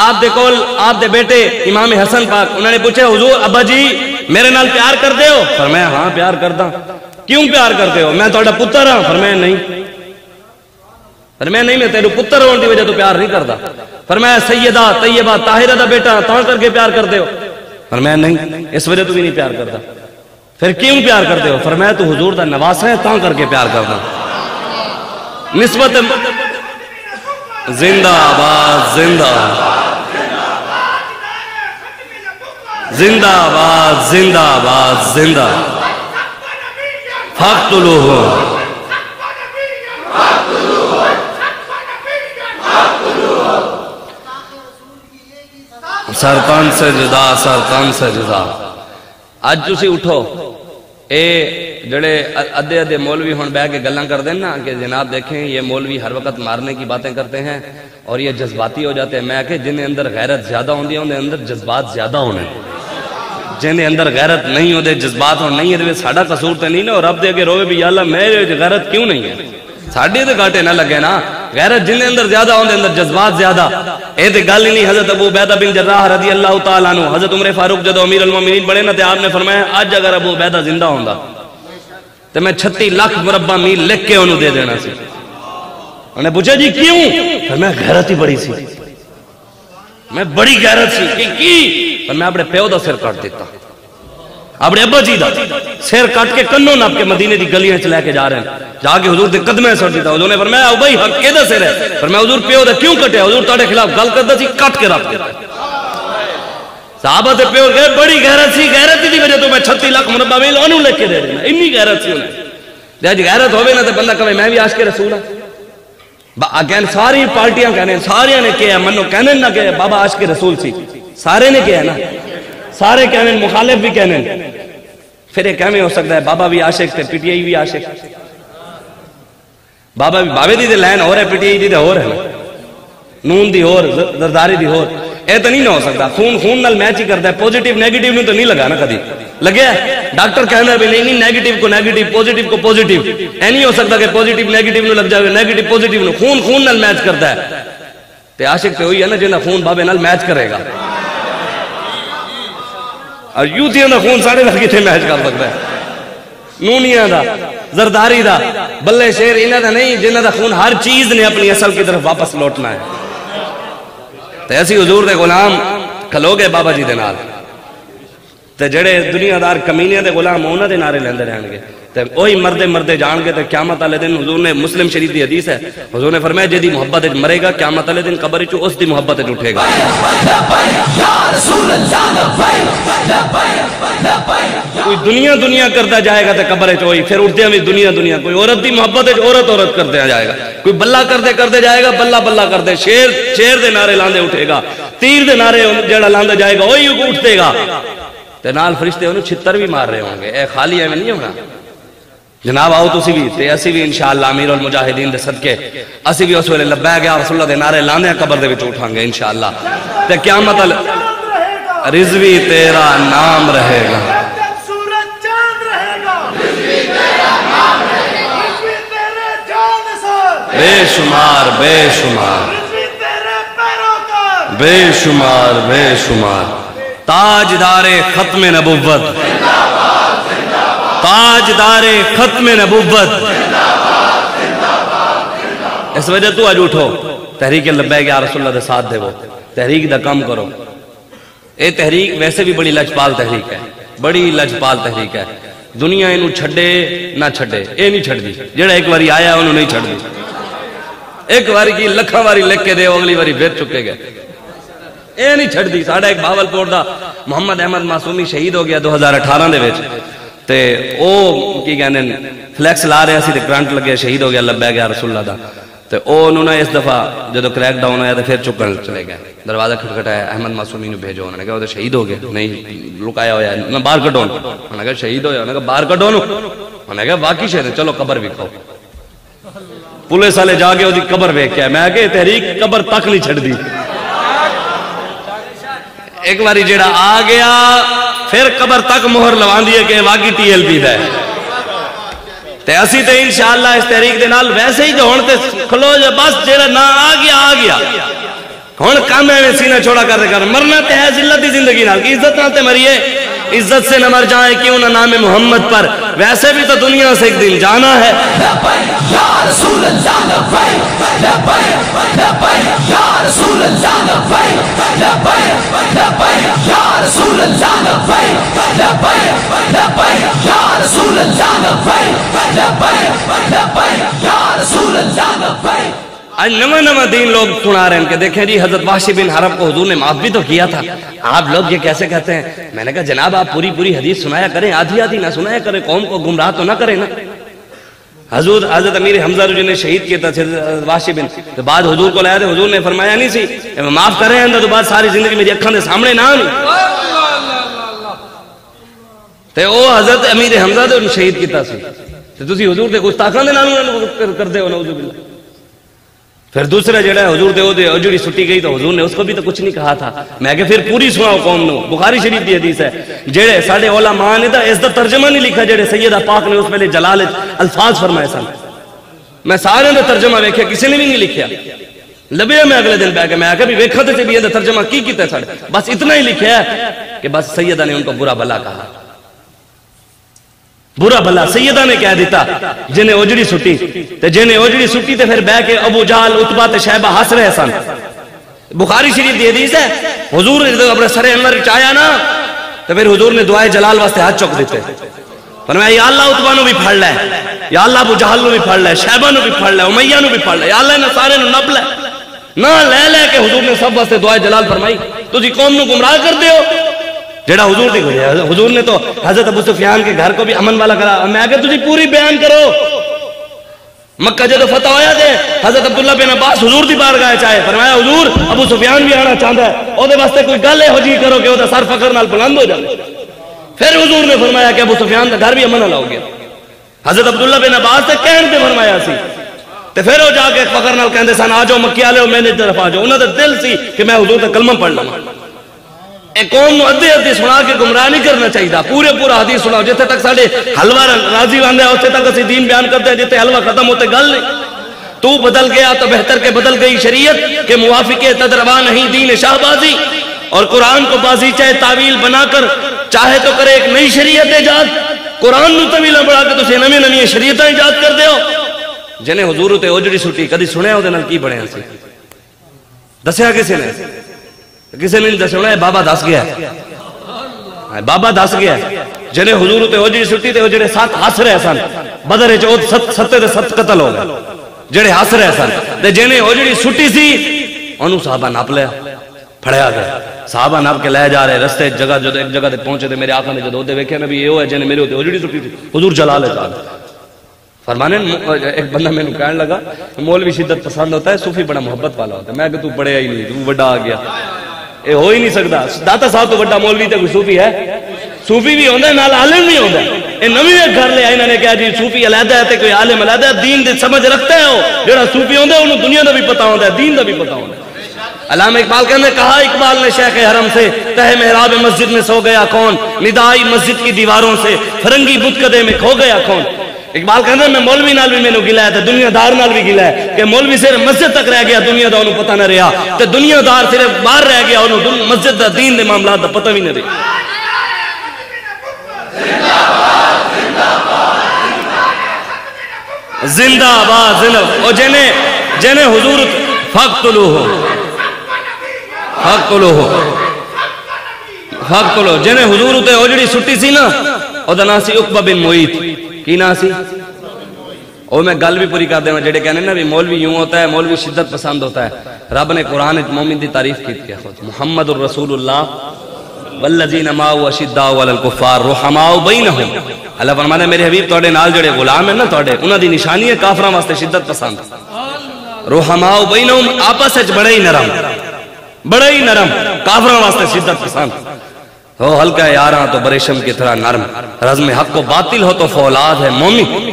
آپ دے کول آپ دے بیٹے امام حسن پاک, انہوں نے پوچھے حضور ابا جی میرے نال پیار کر دے ہو؟ فرمایا ہاں پیار کردا. کیوں پیار کرتے ہو؟ میں تہاڈا پتر ہاں. فرمایا نہیں. فرمایا نہیں میں تیرے پتر ہون دی وجہ تو پیار نہیں کردا. فرمایا سیدہ طیبہ طاہرہ دا بیٹا تاں کر کے پیار کرتے ہو؟ فرمایا نہیں اس وجہ تو بھی نہیں پیار کردا. پھر کیوں پیار کرتے ہو؟ فرمایا تو حضور دا نواسا ہے تاں کر کے پیار کردا. نسبت زندہ آباد زندہ زندہ آباد زندہ آباد زندہ فاقتلوہ سرطان سے جدا سرطان سے جدا آج تسی اٹھو اے جڑے ادھے ادھے مولوی ہون بہ کے گلاں کر دیں نا کہ جناب دیکھیں یہ مولوی ہر وقت مارنے کی باتیں کرتے ہیں اور یہ جذباتی ہو جاتے ہیں. میں کہ جن اندر غیرت زیادہ ہوندی ہے انہیں اندر جذبات زیادہ ہونے جن اندر غیرت نہیں ہوتے جذبات ہون نہیں ہے ساڈا قصور تے نہیں نا اور رب دے کے روے بھی یا اللہ میرے غیرت کیوں نہیں ہے ساڈے تے گاٹے نہ لگے نا غیرت جن اندر زیادہ ہوندے اندر جذبات زیادہ اے تے گل ہی نہیں. حضرت ابو عبیدہ بن جراح رضی اللہ تعالیٰ عنہ حضرت عمر فاروق جدو امیر المومنین بڑے نا تے آپ نے فرمایا آج اگر ابو عبیدہ زندہ ہوندا تے میں 36 لاکھ مربع میل لکھ کے انہوں دے دینا سی. انہوں نے پوچھا جی کیوں؟ فرمایا غیرت ہی بڑی سی میں بڑی غیرت سی کی میں اپنے پیو دا سر کاٹ دیتا اپنے ابا جی دا سر کٹ کے کنوں ناپ کے مدینے دی گلیاں چ لے کے جا رہے ہیں جا کے حضور دے قدمیں سٹ دیتا. حضور نے فرمایا او بھائی حق کیدا سر ہے؟ فرمایا حضور پیو دا کیوں کٹیا؟ حضور تہاڈے خلاف گل کردا سی کٹ کے رکھ دیتا. صحابہ تے پیو گئے بڑی غیرت سی غیرت دی وجہ تو میں 36 لاکھ مربع میل انہوں لے کے دے دینا اتنی غیرت سی انہیں. جے غیرت ہوے نا تے بندہ کہے میں بھی عاشق رسول ہوں. اگین ساری پارٹیاں کہنے سارے نے کہا منو کہنے نہ کہ بابا عاشق رسول سی سارے نے کہا نا سارے کہنے مخالف بھی کہنے پھر یہ کہنے ہو سکتا ہے بابا بھی عاشق تھے پی ٹی آئی بھی عاشق بابا بھی بابے دی لائن ہو رہے پی ٹی آئی دی ہو رہے نون دی ہور زرداری دی ہور اے تو نہیں نہ ہو سکتا خون خون نال میچ ہی کرتا ہے پوزیٹیو نیگیٹیو نے تو نہیں لگا نا کدی لگیا ڈاکٹر کہنا بھی نہیں نیگیٹیو کو نیگیٹیو پوزیٹیو کو پوزیٹیو اے نہیں ہو سکتا کہ پوزیٹیو نیگیٹیو نو لگ جائے نیگیٹیو پوزیٹیو نو خون خون نال میچ کرتا ہے تے عاشق تے ہوئی ہے نا جنہ خون بابے نال میچ کرے گا اور یوتھیاں دا خون ساڑھے نال کتے میچ کر سکتا ہے نونیاں دا زرداری دا بلے شیر انہاں دا نہیں جنہ دا خون ہر چیز نے اپنی اصل کی طرف واپس لوٹنا ہے. تے ایسی حضور دے غلام کھلو گے بابا جی دے نال تے جڑے دنیا دار کمینیاں دے غلام انہاں دے نعرے لیندے رہن گے تے وہی مردے مردے جان گے تے قیامت والے دن حضور نے مسلم شریف دی حدیث ہے حضور نے فرمایا جے دی محبت وچ مرے گا قیامت والے دن قبر وچ اس دی محبت وچ اٹھے گا. کوئی دنیا دنیا کرتا جائے گا تے قبر وچ ہوئی پھر اٹھدے وچ دنیا دنیا کوئی عورت دی محبت وچ عورت عورت کرتے جائے گا کوئی بلا کرتے جائے گا بلا بلا کرتے شیر شیر دے نعرے لاندے اٹھے گا تیر دے نعرے جڑا لاندا جائے گا وہی اٹھتے گا تے نال فرشتے انہوں چھتر بھی مار رہے ہوں گے اے خالی ایویں نہیں ہونا. جناب آؤ تسی بھی تے اسی بھی انشاءاللہ امیر المجاہدین دے صدقے اسی بھی اس ویلے لبیک یا رسول اللہ دے نعرے لاندے قبر دے وچ اٹھاں گے انشاءاللہ تے قیامت رضوی تیرا نام رہے گا سورج چاند رہے گا رضوی تیرا نام رہے گا رضوی تیرے جان سر بے شمار بے شمار رضوی تیرے پیروکار بے شمار بے شمار تاجدار ختم نبوت تاجدار ختم نبوت. اس وجہ تو آج اٹھو تحریک لبیک یا رسول اللہ دے ساتھ دے وہ تحریک دا کام کرو. اے تحریک ویسے بھی بڑی لجپال تحریک ہے بڑی لجپال تحریک ہے. دنیا انہوں چھڑے نہ چھڑے اے نہیں چھڑ دی جڑا ایک واری آیا انہوں نہیں چھڑ دی ایک واری کی لکھاں واری لکھ کے دے اگلی واری پھر چکے گئے اے نہیں چھڑ دی. ساڑھا ایک بھاولپور دا محمد احمد معصومی شہید ہو گیا 2018 دے وچ تے او کی کہنے فلیکس لا رہے سی تے کرنٹ لگے شہید ہو گیا لبیک یا رسول اللہ دا تے او انہوں نے اس دفعہ جدو کریک ڈاؤن آیا تے پھر چکن چلے گئے دروازہ کھٹکھٹایا احمد معصومی نے بھیجو انہوں نے کہا وہ شہید ہو گئے نہیں لکایا ہوا ہے میں باہر کٹو انہوں نے کہا شہید ہو گیا انہوں نے کہا باہر کٹو انہوں نے کہا واقعی شہید ہے چلو قبر بھی کھاؤ پولیس والے جا کے وہ قبر ویکھ کے میں کہ تحریک قبر تک نہیں چھڑ دی. ایک باری جڑا آ گیا پھر قبر تک مہر لوان دیئے کہ واقعی ٹی ایل پی دا ہے تے اسی تے انشاءاللہ اس تحریک دے نال ویسے ہی جو ہون تے کھلو جا بس جڑا نہ آ گیا ہون کام ہے سینہ چھوڑا کر مرنا تے ہے ذلت دی زندگی نال کی عزت نال تے مریے عزت سے نہ مر جائیں کیوں نہ نام محمد پر ویسے بھی تو دنیا سے ایک دن جانا ہے. یا رسول اللہ لبیک لبیک لبیک یا رسول اللہ لبیک لبیک لبیک یا رسول اللہ لبیک لبیک لبیک یا رسول اللہ لبیک لبیک لبیک یا رسول اللہ آج نواں دین لوگ سنا رہے ہیں کہ دیکھیں جی حضرت وحشی بن حرب کو حضور نے معاف بھی تو کیا تھا، آپ لوگ یہ کیسے کہتے ہیں؟ میں نے کہا جناب آپ پوری حدیث سنایا کریں، آدھی نہ سنایا کریں، قوم کو گمراہ تو نہ کریں نا۔ حضرت امیر حمزہ جو نے شہید کیا تھا وحشی بن، تو بعد حضور کو لایا تھا، حضور نے فرمایا نہیں سی معاف کر رہے ہیں تو بعد ساری زندگی میری اکھاں دے سامنے نہ آنی تے او حضرت امیر حمزہ دے شہید کیتا سی تے تسی حضور دے گستاخاں دے نال کردے ہو نعوذ باللہ۔ پھر دوسرا جڑا ہے حضور دے او دے اجڑی سٹی گئی تو حضور نے اس کو بھی تو کچھ نہیں کہا تھا۔ میں کہ پھر پوری سناؤ قوم نو، بخاری شریف دی حدیث ہے، جڑے ساڈے علماء نے تا اس دا ترجمہ نہیں لکھا، جڑے سیدہ پاک نے اس ویلے جلال الفاظ فرمائے سن، میں سارے دا ترجمہ ویکھیا، کسی نے بھی نہیں لکھیا۔ لبیا میں اگلے دن بیٹھ کے میں کہ بھی ویکھا تے بھی یہ ترجمہ کی کیتا ہے ساڈے، بس اتنا ہی لکھیا ہے کہ بس سیدہ نے ان کو برا بھلا کہا، برا بھلا سیدہ نے کہہ دیتا جنہیں اوجڑی سٹی تے جنہیں اوجڑی سٹی تے پھر بہ کے ابو جہل عتبہ تے شیبہ ہنس رہے سن۔ بخاری شریف دی حدیث ہے، حضور نے اپنے سر انور چایا نا تو پھر حضور نے دعائے جلال واسطے ہاتھ چک دیتے، فرمایا یا اللہ عتبہ نو بھی پھڑ لے، یا اللہ ابو جہل نو بھی پھڑ لے، شیبہ نو بھی پھڑ لے، امیہ نو بھی پھڑ لے، یا اللہ انہاں سارے نو نپ لے، نہ لے کے حضور نے سب واسطے دعائے جلال فرمائی۔ تسی قوم نو گمراہ کر دیو جڑا حضور دی گئی ہے۔ حضور نے تو حضرت ابو سفیان کے گھر کو بھی امن والا کرا، میں کہ تجھے پوری بیان کرو۔ مکہ جدو فتح ہویا تھے حضرت عبداللہ بن عباس حضور دی بارگاہ چاہے، فرمایا حضور ابو سفیان بھی آنا چاہتا ہے، او دے واسطے کوئی گل ہو جی کرو کہ او دا سر فخر نال بلند ہو جائے۔ پھر حضور نے فرمایا کہ ابو سفیان دا گھر بھی امن والا ہو گیا۔ حضرت عبداللہ بن عباس سے کہن تے فرمایا سی تے پھر وہ جا کے فخر نال کہندے سن آ جاؤ مکی والے میری طرف آ جاؤ، انہاں دا دل سی کہ میں حضور دا کلمہ پڑھ لواں۔ اے قوم نو ادھے سنا کے گمراہ نہیں کرنا چاہیے، پورا حدیث سناؤ، جتنے تک ساڈے حلوہ راضی باندھا ہے اسے تک اسی دین بیان کرتے ہیں، جتنے حلوہ ختم ہوتے گل نہیں۔ تو بدل گیا تو بہتر کے بدل گئی شریعت کے موافق تدروا نہیں دین شاہ بازی، اور قرآن کو بازی چاہے تعویل بنا کر چاہے تو کرے ایک نئی شریعت ایجاد، قرآن نو طویلہ بڑھا کے تسے نویں شریعتاں ایجاد کر دیو۔ جنہیں حضور تے اوجڑی سٹی کدی سنیا او دے نال کی بنیا سی؟ دسیا کسی نے؟ کسی نے نہیں دسیا، بابا دس گیا ہے، بابا دس گیا ہے۔ جنہیں حضور تے اوجڑی سٹی تے او جڑے سات ہس رہے سن، بدر وچ او ستے تے ست قتل ہو گئے جڑے ہس رہے سن، تے جنہیں اوجڑی سٹی سی اونوں صحابہ ناپ لیا، پھڑیا گیا، صحابہ ناپ کے لے جا رہے، رستے جگہ جدو ایک جگہ تے پہنچے تے میرے آقا نے جدو دے ویکھیا نبی یہ ہے جنہیں میرے تے اوجڑی سٹی تھی، حضور جلال ہے فرمانے۔ ایک بندہ میں نے کہنے لگا مولوی شدت پسند ہوتا ہے، صوفی بڑا محبت والا ہوتا ہے، میں کہ تو پڑھیا ہی نہیں، تو بڑا آ گیا، اے ہو ہی نہیں سکتا۔ داتا صاحب تو بڑا مولوی تے کوئی صوفی ہے؟ صوفی بھی ہوندا ہے نال عالم بھی ہوندا ہے۔ اے نویں ایک گھر لے آئے، انہوں نے کہا جی صوفی علیحدہ ہے تے کوئی عالم علیحدہ ہے، دین دی سمجھ رکھتا ہے وہ جڑا صوفی ہوندا ہے، انہوں دنیا دا بھی پتہ ہوندا ہے، دین دا بھی پتہ ہوندا ہے۔ علامہ اقبال کہنے کہا اقبال نے شیخ حرم سے، تہ محراب مسجد میں سو گیا کون، ندائی مسجد کی دیواروں سے، فرنگی بت کدے میں کھو گیا کون۔ اقبال کہنا میں مولوی نال بھی میں نے گلا ہے، دنیا دار نال بھی گلا ہے کہ مولوی صرف مسجد تک رہ گیا، دنیا دا انہوں پتہ نہ رہا، تے دنیا دار صرف باہر رہ گیا، انہوں مسجد دا دین دے معاملات دا پتہ بھی نہ رہا۔ زندہ آباد زندہ اور جنہیں حضور فقتلوہ جنہیں حضور تے اوجڑی سٹی سی نا، او دا نا سی عقبہ بن معیط، کی نا سی؟ او میں گل بھی پوری کر دے میں جڑے کہنے نا بھی مولوی یوں ہوتا ہے، مولوی شدت پسند ہوتا ہے۔ رب نے قرآن مومن دی تعریف کی کیا خود، محمد الرسول اللہ والذین معه اشداء علی الکفار رحماء بینہم۔ اللہ فرماتا ہے میرے حبیب توڑے نال جڑے غلام ہیں نا توڑے، انہاں دی نشانی ہے کافراں واسطے شدت پسند، رحماء بینہم آپس وچ بڑے ہی نرم، کافراں واسطے شدت پسند۔ ہو ہلکا ہے یاراں تو بریشم کی طرح نرم، رزم حق و باطل ہو تو فولاد ہے مومن،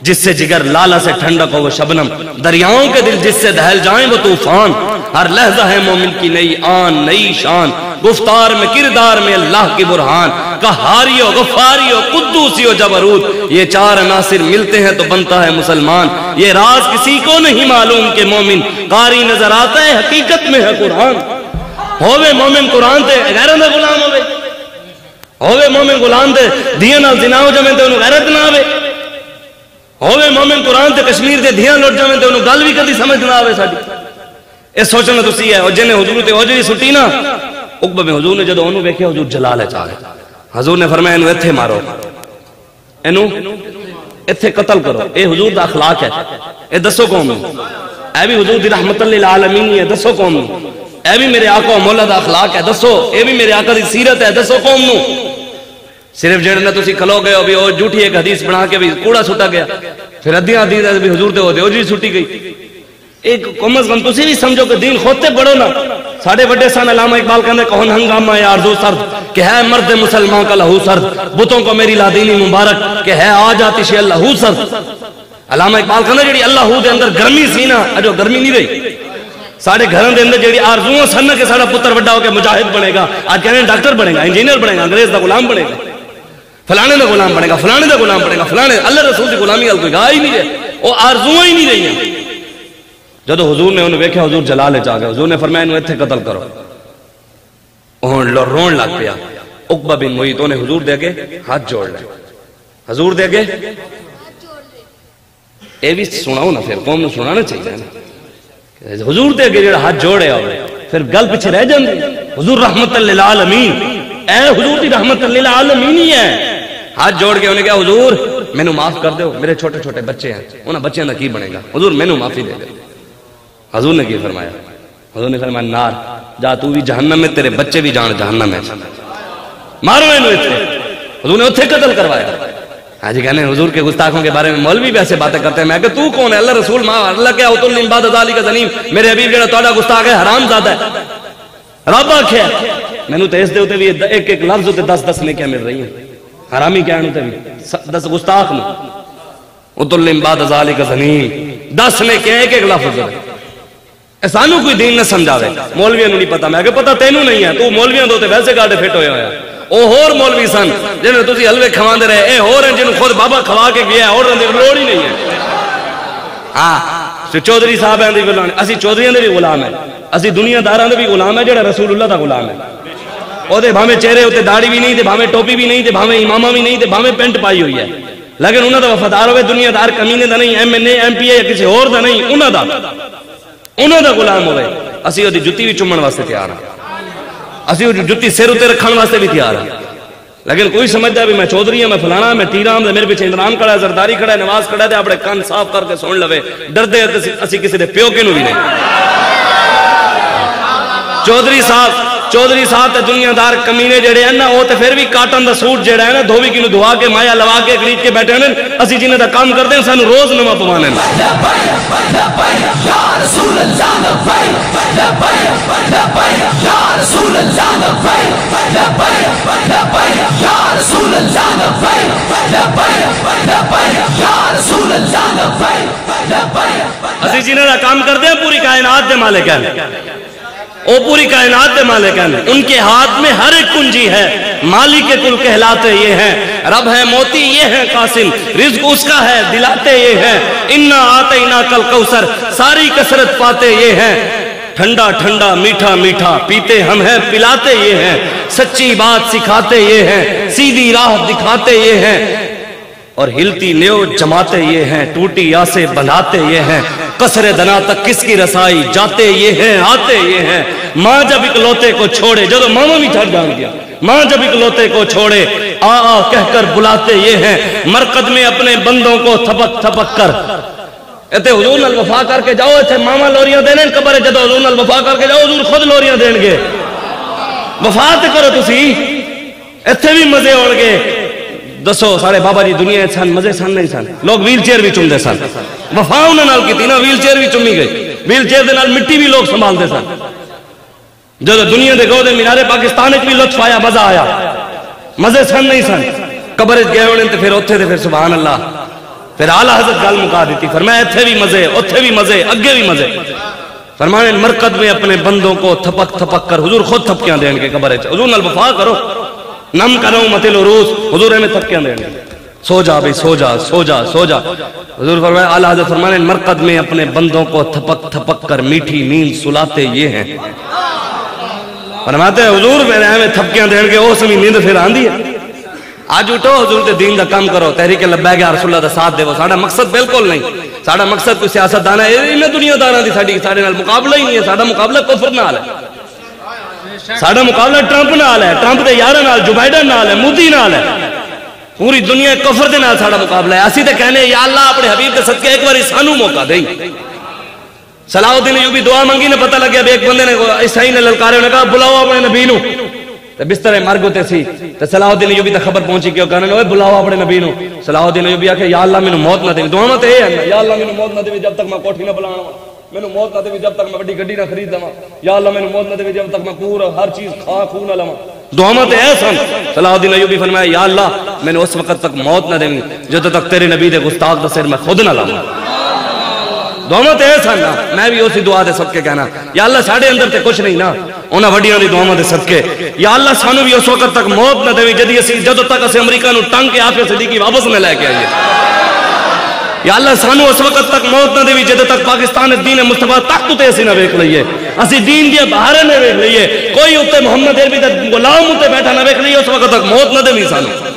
جس سے جگر لالا سے ٹھنڈک ہو وہ شبنم، دریاؤں کے دل جس سے دہل جائیں وہ طوفان، ہر لحظہ ہے مومن کی نئی آن نئی شان، گفتار میں کردار میں اللہ کی برہان، قہاری ہو غفاری ہو قدوسی ہو جبروت، یہ چار عناصر ملتے ہیں تو بنتا ہے مسلمان، یہ راز کسی کو نہیں معلوم کہ مومن قاری نظر آتا ہے حقیقت میں ہے قرآن۔ ہووے مومن قرآن تے غیروں دے غلام ہووے مومن غلام تے دیاں نال زنا ہو جاویں تے انہوں غیرت نہ آوے، ہووے مومن قرآن تے کشمیر تے دیاں لٹ جاویں تے انہوں گل بھی کدی سمجھ نہ آوے ساڈی۔ اس سوچنا تسی ہے، اور جنہیں حضور تے اوجڑی سٹی نا، عقبہ میں حضور نے جدو انہوں ویکھیا حضور جلال ہے چاہے، حضور نے فرمایا انہوں ایتھے مارو، انہوں ایتھے قتل کرو، اے حضور دا اخلاق ہے، اے دسو قوم اے بھی حضور دی رحمت للعالمین ہے، دسو قوم نو، اے بھی میرے آقا و مولا دا اخلاق ہے، دسو اے بھی میرے آقا دی سیرت ہے، دسو قوم نو۔ صرف جڑے نہ تسی کھلو گئے ہو بھی او جھوٹی ایک حدیث بنا کے بھی کوڑا سٹا گیا، پھر ادیاں حدیث بھی حضور تے ہو جی سٹی گئی۔ ایک کم از کم تسی بھی سمجھو کہ دین خود تے بڑھو نا۔ ساڑھے بڑے سان علامہ اقبال کہندے کون ہنگامہ ہے آرزو سرد کہ ہے مرد مسلمان کا لہو سرد، بتوں کو میری لادینی مبارک کہ ہے آج آتش اللہ سرد۔ علامہ اقبال کہندے جڑی اللہ دے اندر گرمی سی نا، اجو گرمی نہیں رہی۔ ساڑھے گھروں دے اندر جڑی آرزوؤں سن کہ ساڑھا پتر بڑا ہو کے مجاہد بنے گا، آج کہنے ڈاکٹر بنے گا، انجینئر بنے گا، انگریز دا غلام بنے گا، فلانے دا غلام بنے گا، فلانے دا غلام بنے گا، فلانے اللہ رسول دی غلامی ال کوئی گاہ ہی نہیں رہے، وہ آرزوؤں ہی نہیں رہی ہیں۔ جدو حضور نے انہوں ویکھیا حضور جلال چاہ گئے، حضور نے فرمایا انہوں ایتھے قتل کرو، انہوں رون لگ پیا۔ عقبہ بن معیط انہیں حضور دے گے ہاتھ جوڑ لے، حضور دے گے اے بھی سناؤ نا، پھر قوم نے سنانا چاہیے نا، حضور دے گے جڑا ہاتھ جوڑے ہوئے پھر گل پیچھے رہ جاندی۔ حضور رحمت للعالمین، اے حضور دی رحمت للعالمین ہی ہے۔ ہاتھ جوڑ کے انہیں کہا حضور میں نو معاف کر دو، میرے چھوٹے چھوٹے بچے ہیں، انہاں بچیاں دا کی بنے گا، حضور میں نو معافی دے دے۔ حضور نے کی فرمایا؟ حضور نے فرمایا نار جا تو بھی جہنم میں، تیرے بچے بھی جان جہنم میں، مارو انہوں اتھے۔ حضور نے اتھے قتل کروایا۔ آج کہنے حضور کے گستاخوں کے بارے میں مولوی بھی ایسے باتیں کرتے ہیں، میں کہ تو کون ہے؟ اللہ رسول ماں اللہ کیا اتل من بعد ذالک ظنیم، میرے حبیب جڑا تہاڈا گستاخ ہے حرام زادہ ہے، رب آکھیا مینوں تے اس دے اوتے بھی ایک ایک لفظ تے 10 نے کیا مل رہی ہیں، حرامی کہنے تے بھی 10 گستاخ نے اتل من بعد ذالک ظنیم 10 نے کیا ایک ایک لفظ ہے۔ سانو کوئی دین نہ سمجھاوے، مولویاں نوں نہیں پتہ، میں کہ پتہ تینوں نہیں ہے، تو مولویاں دے اوتے ویسے گاڑے فٹ ہوئے ہویا، او ہور مولوی سن جنہیں تسی حلوے کھواندے رہے، اے ہور ہیں جنہوں خود بابا کھوا کے گیا ہے، اور رہنے لوڑ ہی نہیں ہے۔ ہاں چودھری صاحب ہیں دی غلام، اسی چودھریاں دے بھی غلام ہیں، اسی دنیا داراں دے بھی غلام ہے، جڑا رسول اللہ دا غلام ہے۔ او دے بھاویں چہرے ہوتے داڑھی بھی نہیں، تے بھاویں ٹوپی بھی نہیں، تے بھاویں امامہ بھی نہیں، تے بھاویں پینٹ پائی ہوئی ہے، لیکن انہاں دا وفادار ہوئے، دنیا دار کمینے دا نہیں، M N A M P A یا کسی اور دا نہیں، انہاں دا غلام ہوئے۔ اسی دی جتی بھی چمن واسطے تیار ہیں، اسی جتی سر اتے رکھن واسطے بھی تیار ہیں، لیکن کوئی سمجھتا بھی میں چودھری ہوں، میں فلانا میں ٹیرا ہوں، میرے پیچھے عمران کھڑا ہے، زرداری کھڑا ہے، نواز کھڑا ہے، اپنے کان صاف کر کے سن لوے، ڈردے اسی کسی دے پیو کے نو بھی نہیں۔ چودھری صاحب تے دنیا دار کمینے جڑے ہیں نا، وہ تے پھر بھی کاٹن دا سوٹ جڑا ہے نا، دھوبی کی نو دھوا کے مایا لوا کے خرید کے بیٹھے ہیں، اسی جنہیں دا کام کرتے ہیں سانو روز نواں پوانے ہیں۔ اسی جنہیں دا کام کرتے ہیں پوری کائنات دے مالک ہیں، وہ پوری کائنات دے مالک ہیں، ان کے ہاتھ میں ہر ایک کنجی ہے، مالک کل کہلاتے یہ ہیں، رب ہے موتی یہ ہے قاسم، رزق اس کا ہے دلاتے یہ ہیں، انا آتینا کل کوثر ساری کثرت پاتے یہ ہیں، ٹھنڈا ٹھنڈا میٹھا میٹھا پیتے ہم ہیں پلاتے یہ ہیں، سچی بات سکھاتے یہ ہیں، سیدھی راہ دکھاتے یہ ہیں، اور ہلتی نیو جماتے یہ ہیں، ٹوٹی آسے بندھاتے یہ ہیں، قصر دنا تک کس کی رسائی جاتے یہ ہیں آتے یہ ہیں، ماں جب اکلوتے کو چھوڑے، جدو ماما بھی چھڑ جان گیا، ماں جب اکلوتے کو چھوڑے آ کہہ کر بلاتے یہ ہیں، مرقد میں اپنے بندوں کو تھپک تھپک کر ایتے حضور نال وفا کر کے جاؤ، ایتے ماما لوریاں دینے قبر جدو حضور نال وفا کر کے جاؤ حضور خود لوریاں دین گے، وفا تے کرو تسی، ایتے بھی مزے ہوڑ گے۔ دسو سارے بابا جی دنیا سن مزے سن نہیں سن، لوگ ویل چیئر بھی چومدے سن، وفا انہاں نال کیتی نا، ویل چیئر بھی چومی گئی، ویل چیئر دے نال مٹی بھی لوگ سنبھال دے سن، جدو دنیا دے گودے مینارے پاکستان وچ بھی لطف آیا مزہ آیا، مزے سن نہیں سن، قبر وچ گئے ہونے تے پھر اوتھے تے پھر سبحان اللہ، پھر اعلیٰ حضرت گل مکا دیتی، فرمایا ایتھے بھی مزے اوتھے بھی مزے اگے بھی مزے، فرمانے مرقد میں اپنے بندوں کو تھپک تھپک کر، حضور خود تھپکیاں دین کے قبر وچ، حضور نال وفا کرو، نم کرو متل عروس، حضور میں تھپکیاں دین گے، سو جا بھئی سو جا سو جا سو جا، حضور فرمایا اعلیٰ حضرت فرمانے مرقد میں اپنے بندوں کو تھپک تھپک کر میٹھی نیند سلاتے یہ ہیں، فرماتے ہیں حضور میرے ہمیں تھپکیاں دین کے اس میں نیند پھر آندھی ہے، آج اٹھو حضور دے دین دا کام کرو، تحریک لبیک یا رسول اللہ دا ساتھ دے، وہ ساڑھا مقصد بالکل نہیں، ساڑھا مقصد کوئی سیاست دانا ہے، انہیں دنیا دانا دی ساڑھے نال مقابلہ ہی نہیں ہے، ساڑھا مقابلہ کفر نال ہے، ساڑھا مقابلہ ٹرمپ نال ہے، ٹرمپ دے یارہ نال، جو بائیڈن نال ہے، مودی نال ہے، پوری دنیا کفر دے نال ساڑھا مقابلہ ہے، اسی تے کہنے یا اللہ اپنے حبیب دے صدقے ایک باری سانو موقع دیں، صلاح الدین ایوبی دعا منگی نے پتہ لگیا ایک بندے نے عیسائی نے للکارے انہوں نے کہا بلاؤ اپنے نبی نو تے بستر مرگ ہوتے سی تے صلاح الدین ایوبی تے خبر پہنچی کہ کہنے اوے بلاؤ اپنے نبی نو صلاح الدین ایوبی آکھے یا اللہ مینوں موت نہ دے دعا تے ہے یا اللہ مینوں موت نہ دے جب تک میں کوٹھی نہ بلاواں مینوں موت نہ دے جب تک میں بڑی گڈی نہ خرید دواں یا اللہ مینوں موت نہ دے جب تک میں پورا ہر چیز کھا خون نہ لواں دعا تے ہے سن صلاح الدین ایوبی فرمایا یا اللہ مینوں اس وقت تک موت نہ دے جب تک تیرے نبی دے گستاخ دا سر میں خود نہ لاواں دعا تے سن نا میں بھی اسی دعا دے صدقے کہنا یا اللہ ساڈے اندر تے کچھ نہیں نا انہاں وڈیاں دی دعاواں دے صدقے یا اللہ سانو بھی اس وقت تک موت نہ دے جدی اسی جدوں تک اسی امریکہ نو ٹنگ کے آفے صدیقی واپس نہ لے کے آئیے یا اللہ سانو اس وقت تک موت نہ دے جدوں تک پاکستان دین مصطفیٰ تخت تے اسی نہ ویکھ لئیے اسی دین دی بہاریں نہ ویکھ لئیے کوئی اوتے محمد عربی دا غلام اوتے بیٹھا نہ ویکھ لئیے اس وقت تک موت نہ دے سانو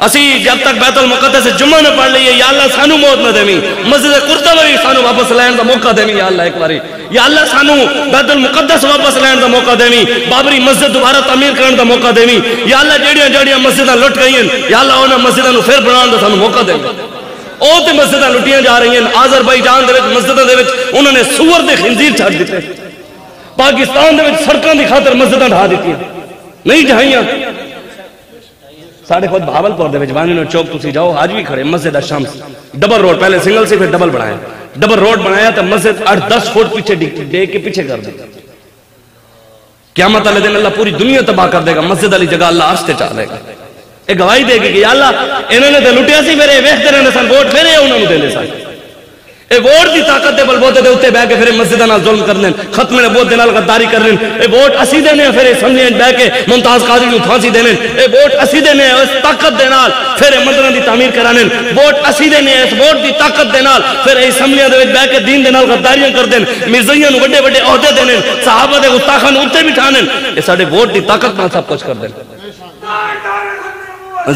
اسی جب تک بیت المقدس سے جمعہ نہ پڑھ لئیے یا اللہ سانو موت نہ دے مسجد قرطبہ بھی سانو واپس لین دا موقع دے یا اللہ ایک باری یا اللہ سانو بیت المقدس واپس لین دا موقع دے بابری مسجد دوبارہ تعمیر کرن دا موقع دے یا اللہ جڑیاں مسجداں لٹ گئی ہیں یا اللہ انہاں مسجداں نو پھر بنان دا سانو موقع دے او تے مسجداں لٹیاں جا رہی ہیں آذربائیجان دے وچ مسجداں دے وچ انہوں نے سور دے خنزیر چھڈ دتے پاکستان دے وچ سڑکاں دی خاطر مسجداں ڈھا دتیاں نہیں ڈھائیاں ساڑھے خود بھاولپور دے وچ بانیوں چوک تسی جاؤ آج بھی کھڑے مسجد الشمس ڈبل روڈ پہلے سنگل سی پھر ڈبل بنایا ڈبل روڈ بنایا تو مسجد 8-10 فٹ پیچھے دے کے پیچھے کر دے قیامت والے دن اللہ پوری دنیا تباہ کر دے گا مسجد علی جگہ اللہ عرش تے چالے گا ایک گواہی دے گی کہ یا اللہ انہوں نے تے لٹیا سی پھر ویکھتے رہنے سن ووٹ پھر انہوں نے دیندے سن اے ووٹ دی طاقت دے بلبوتے دے اوتے بیٹھ کے پھر مسجداں نال ظلم کرنے ختم نبوت دے نال غداری کرنے اے ووٹ اسی دینے پھر سمجھیں بیٹھ کے ممتاز قادری نوں پھانسی دینے اے ووٹ اسی دینے اس طاقت دے نال پھر مندراں دی تعمیر کرانے ووٹ اسی دینے اس ووٹ دی طاقت دے نال پھر اسمبلیاں دے وچ بیٹھ کے دین دے نال غداریاں کر دین مرزائیاں نوں بڑے بڑے عہدے دینے صحابہ دے گستاخاں نوں اوتے بٹھانے اے ساڈے ووٹ دی طاقت نال سب کچھ کر دین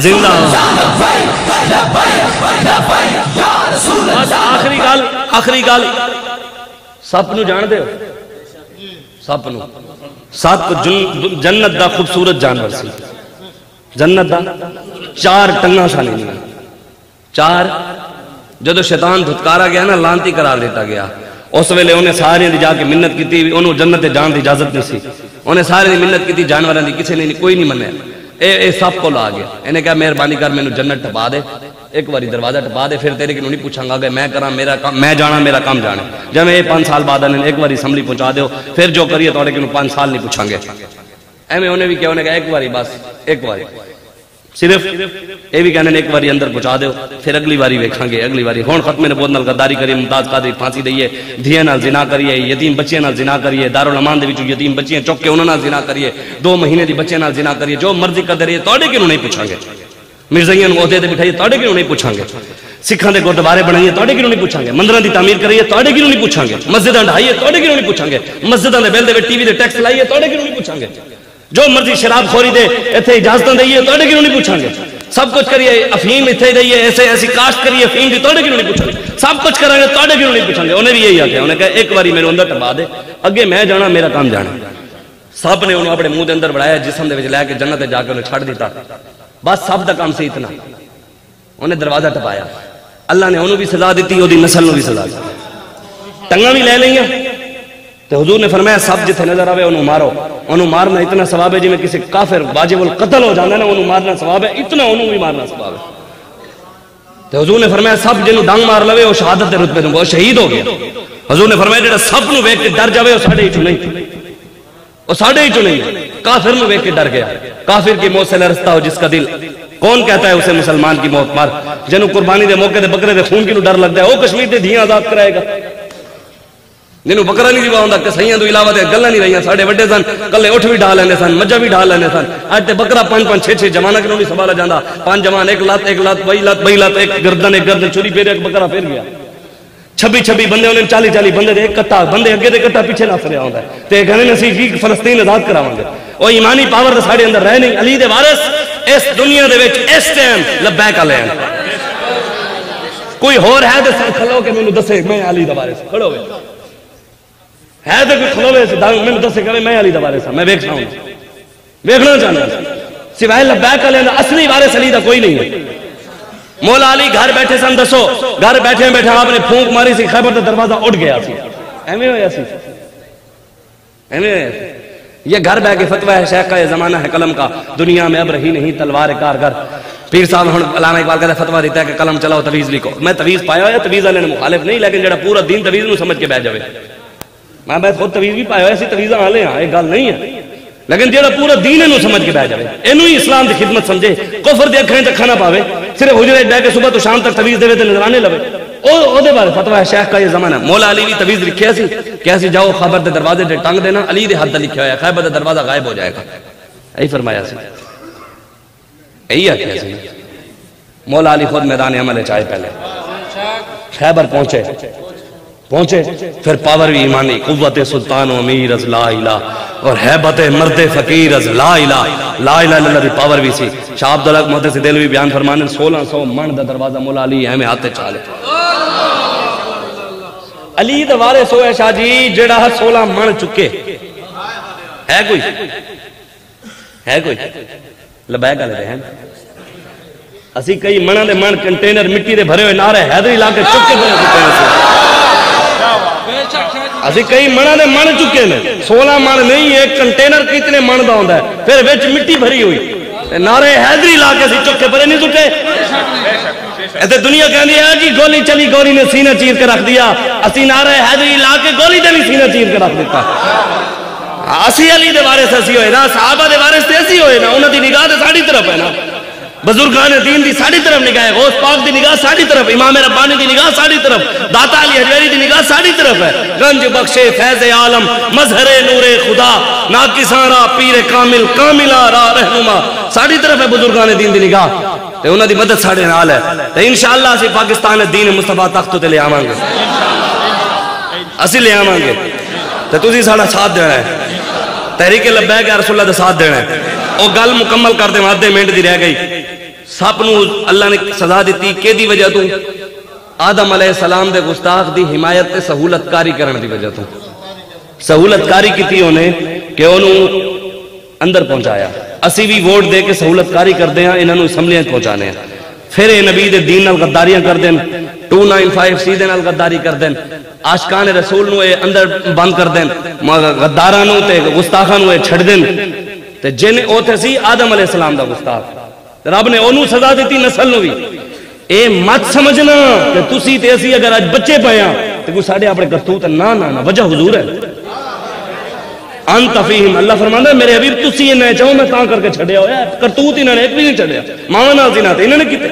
زندہ آخری گل سپ نو جان دے سپ نو سپ جنت دا خوبصورت جانور سی جنت دا 4 ٹنگاں سانی نہیں 4 جدو شیطان دھتکارا گیا نا لانتی قرار دیتا گیا اس ویلے انہیں سارے دی جا کے منت کی تھی انہوں جنت جان دی اجازت نہیں سی انہیں سارے دی منت کی تھی جانوران دی کسی نے کوئی نہیں منیا اے سب کو لا گیا انہیں کہا مہربانی کر مینوں جنت ٹپا دے ایک باری دروازہ ٹپا دے پھر تیرے کنوں نہیں پوچھاں گا کہ میں کراں میرا کام میں جانا میرا کام جانا جب میں 5 سال بعد انہیں ایک باری اسمبلی پہنچا دیو پھر جو کریے توڑے کنوں 5 سال نہیں پوچھاں گے ایویں انہیں بھی کیا انہیں کہا ایک باری بس ایک باری صرف اے بھی کہنے ایک باری اندر پہنچا دیو پھر اگلی باری ویکھاں گے اگلی باری ہن ختم نبوت نال غداری کریے ممتاز قادری پھانسی دئیے دھیاں نال زنا کریے یتیم بچیاں نال زنا کریے دارالامان دے وچوں یتیم بچیاں چک کے انہاں نال زنا کریے 2 مہینے دی بچے نال زنا کریے جو مرضی کردے رہیے توڑے کیوں نہیں پوچھاں گے مرزائیاں نوں عہدے تے بٹھائیے توڑے کیوں نہیں پوچھاں گے سکھاں دے گردوارے بنائیے توڑے کیوں نہیں پوچھاں گے مندراں دی تعمیر کریے توڑے کیوں نہیں پوچھاں گے مسجداں ڈھائیے توڑے کیوں نہیں پوچھاں گے مسجداں دے بل دے وچ ٹی وی دے ٹیکس لائیے توڑے کیوں نہیں پوچھاں گے جو مرضی شراب خوری دے ایتھے اجازتاں دئیے توڑے کیوں نہیں پوچھاں گے سب کچھ کریے افہیم ایتھے دئیے ایسی کاشت کریے افہیم دی توڑے کیوں نہیں پوچھاں گے سب کچھ کریں گے توڑے کیوں نہیں پوچھاں گے انہیں بھی یہی آکھیا انہیں کہا ایک باری میرے اندر ٹپا دے اگے میں جانا میرا کام جانا سب نے انہوں اپنے منہ دے اندر بڑھایا جسم دے وچ لے کے جنت جا کے انہیں چھڑ دیتا بس سب دا کام سی اتنا انہیں دروازہ ٹپایا اللہ نے انہوں بھی سزا دیتی وہ دی نسل بھی سزا دیتی ٹنگاں بھی لے لیں تو حضور نے فرمایا سب جتنے نظر آوے انہوں مارو انہوں مارنا اتنا ثواب ہے جی میں کسی کافر واجب القتل ہو جانا نا انہوں مارنا ثواب ہے اتنا انہوں بھی مارنا ثواب ہے تو حضور نے فرمایا سب جنہوں ڈانگ مار لوے وہ شہادت دے رتبے دوں وہ شہید ہو گیا حضور نے فرمایا جڑا سب نو ویکھ کے ڈر جاوے وہ ساڑھے ہی چو نہیں وہ ساڑھے ہی چو نہیں کافر نو ویکھ کے ڈر گیا کافر کی موت سے لرزتا ہو جس کا دل کون کہتا ہے اسے مسلمان کی موت مار جنہوں قربانی دے موقع دے بکرے دے خون کی نو ڈر لگ جائے وہ کشمیر دے دھیاں آزاد کرائے گا جنہوں بکرا نہیں دیوا ہوندہ کہ سہیاں تو علاوہ دے گلہ نہیں رہیاں ساڑھے وڈے سن کلے اٹھ بھی ڈھا لینے سن مجھا بھی ڈھا لینے سن آج تے بکرا 5-5-6 جمانہ کنوں نہیں سنبھالا جاندہ 5 جمان ایک لات بئی لات ایک گردن چوری پھر ایک بکرا پھر گیا 26 بندے انہیں 40 بندے دے ایک کٹا بندے اگے دے کٹا پیچھے نہ فریا ہوندہ ہے تے گھنے نصیب فلسطین آزاد کراواں گے وہ ایمانی پاور دے ساڑھے اندر رہ نہیں علی دے وارث اس دنیا دے وچ اس ٹائم لبیک علیہ کوئی ہور ہے تے سن کھلو کہ مینوں دسے میں علی دا وارث کھڑو ہوئے ہے تو کوئی کھلوے سے میں دسے کہ میں علی دا وارث ہوں میں ویکھنا ہوں ویکھنا چاہنا سوائے لبیک علیہ اصلی وارث علی دا کوئی نہیں ہے مولا علی گھر بیٹھے سن دسو گھر بیٹھے آپ نے پھونک ماری سی خیبر دا دروازہ اٹھ گیا سی ایویں ہویا سی ایویں ہویا سی. یہ گھر بہ کے فتویٰ ہے شیخ کا، یہ زمانہ ہے قلم کا، دنیا میں اب رہی نہیں تلوار کارگر. پیر صاحب ہن علامہ اقبال کہتا ہے فتویٰ دیتا ہے کہ قلم چلاؤ تویز لکھو. میں تویز پایا ہوا، تویز والے نے مخالف نہیں، لیکن جڑا پورا دین تویز نو سمجھ کے بیٹھ جاوے. میں خود تویز بھی پایا ہوا، ایسی تویزاں والے ہاں، ایک گل نہیں ہے، لیکن جڑا پورا دین نو سمجھ کے بیٹھ جاوے، اینو ہی اسلام دی خدمت سمجھے، کفر دی اکھاں تے کھانا پاوے، صرف حجرے بیٹھ کے صبح تو شام تک تویز دے تے نظرانے لوے. او دے بارے فتویٰ ہے شیخ کا، یہ زمانہ. مولا علی بھی تویز لکھیا سی کہ ایسی جاؤ خیبر دے دروازے تے ٹنگ دینا، علی دے ہاتھ تے لکھیا ہوا خیبر دے دروازہ غائب ہو جائے گا. یہی فرمایا سی، یہی آخیا سی. مولا علی خود میدان عمل چاہے پہلے خیبر پہنچے پھر پاور بھی ایمانی، قوت سلطان و امیر از لا الہ، اور حیبت مرد فقیر از لا الہ، لا الہ الا اللہ دی پاور بھی سی. شاہ عبدالحق محدث دہلوی بیان فرمانے 1600 من دا دروازہ مولا علی ہمیں ہاتھ چالے. علی دا وارث ہوئے شاہ جی جڑا 16 من چکے. ہے کوئی لبیک والے دے ہیں. اسی کئی منہ دے من کنٹینر مٹی دے بھرے ہوئے نعرے حیدری لا کے چکے بھرے چکے. اسی کئی منہ دے من چکے نے، 16 من نہیں، ایک کنٹینر کتنے من دا ہوندا ہے، پھر وچ مٹی بھری ہوئی، نعرے حیدری لا کے اسی چکے بھرے نہیں چکے. ایسے دنیا کہندی ہے جی گولی چلی، گولی نے سینہ چیر کے رکھ دیا، اسی نعرے حیدری لا کے گولی دے نہیں سینہ چیر کے رکھ دیتا. اسی علی دے وارث اسی ہوئے نا، صحابہ دے وارث تے اسی ہوئے نا، انہاں دی نگاہ تے ساڈی طرف ہے نا، بزرگان دین دی ساڈی طرف نگاہ ہے، غوث پاک دی نگاہ ساڈی طرف، امام ربانی دی نگاہ ساڈی طرف، داتا علی حجویری دی نگاہ ساڈی طرف ہے. گنج بخشے فیض عالم مظہر نور خدا، ناقصاں را پیر کامل کاملہ را رہنما، ساڈی طرف ہے بزرگان دین دی نگاہ، تے انہاں دی مدد ساڈے نال ہے. تے انشاءاللہ اسی پاکستان دین مصطفیٰ تخت تے لے آواں گے، اسی لے آواں گے. تے تسی ساڈا ساتھ دینا ہے، تحریک لبیک یا رسول اللہ دا ساتھ دینا ہے. او گل مکمل کر دے، آدھے منٹ دی رہ گئی. سب نو اللہ نے سزا دیتی کہ دی وجہ تو آدم علیہ السلام دے گستاخ دی حمایت تے سہولت کاری کرن دی وجہ تو. سہولت کاری کیتی انہیں کہ انہوں اندر پہنچایا. اسی بھی ووٹ دے کے سہولت کاری کر دیں، انہوں نے اسمبلیاں پہنچانے ہیں. پھر یہ نبی دے دین نال غداریاں کر دیں، 295 دے نال غداری کر دیں، عاشقان رسول نو اے اندر بند کر دیں، غداراں نو تے گستاخاں نو اے چھڑ دیں. تے جن او تے سی آدم علیہ السلام دا گستاخ، رب نے انہوں سزا دیتی نسل نو بھی. اے مت سمجھنا کہ تسی تے اسی اگر آج بچے پائے ہیں تو کوئی ساڑھے اپنے کرتوت نا وجہ حضور ہے. انت فیہم، اللہ فرمانا ہے میرے حبیب تسی انہیں چاہوں میں تاں کر کے چھڑیا ہویا ہے. کرتوت انہوں نے ایک بھی نہیں چھڑیا. ماں نال زنا تے انہوں نے کیتے،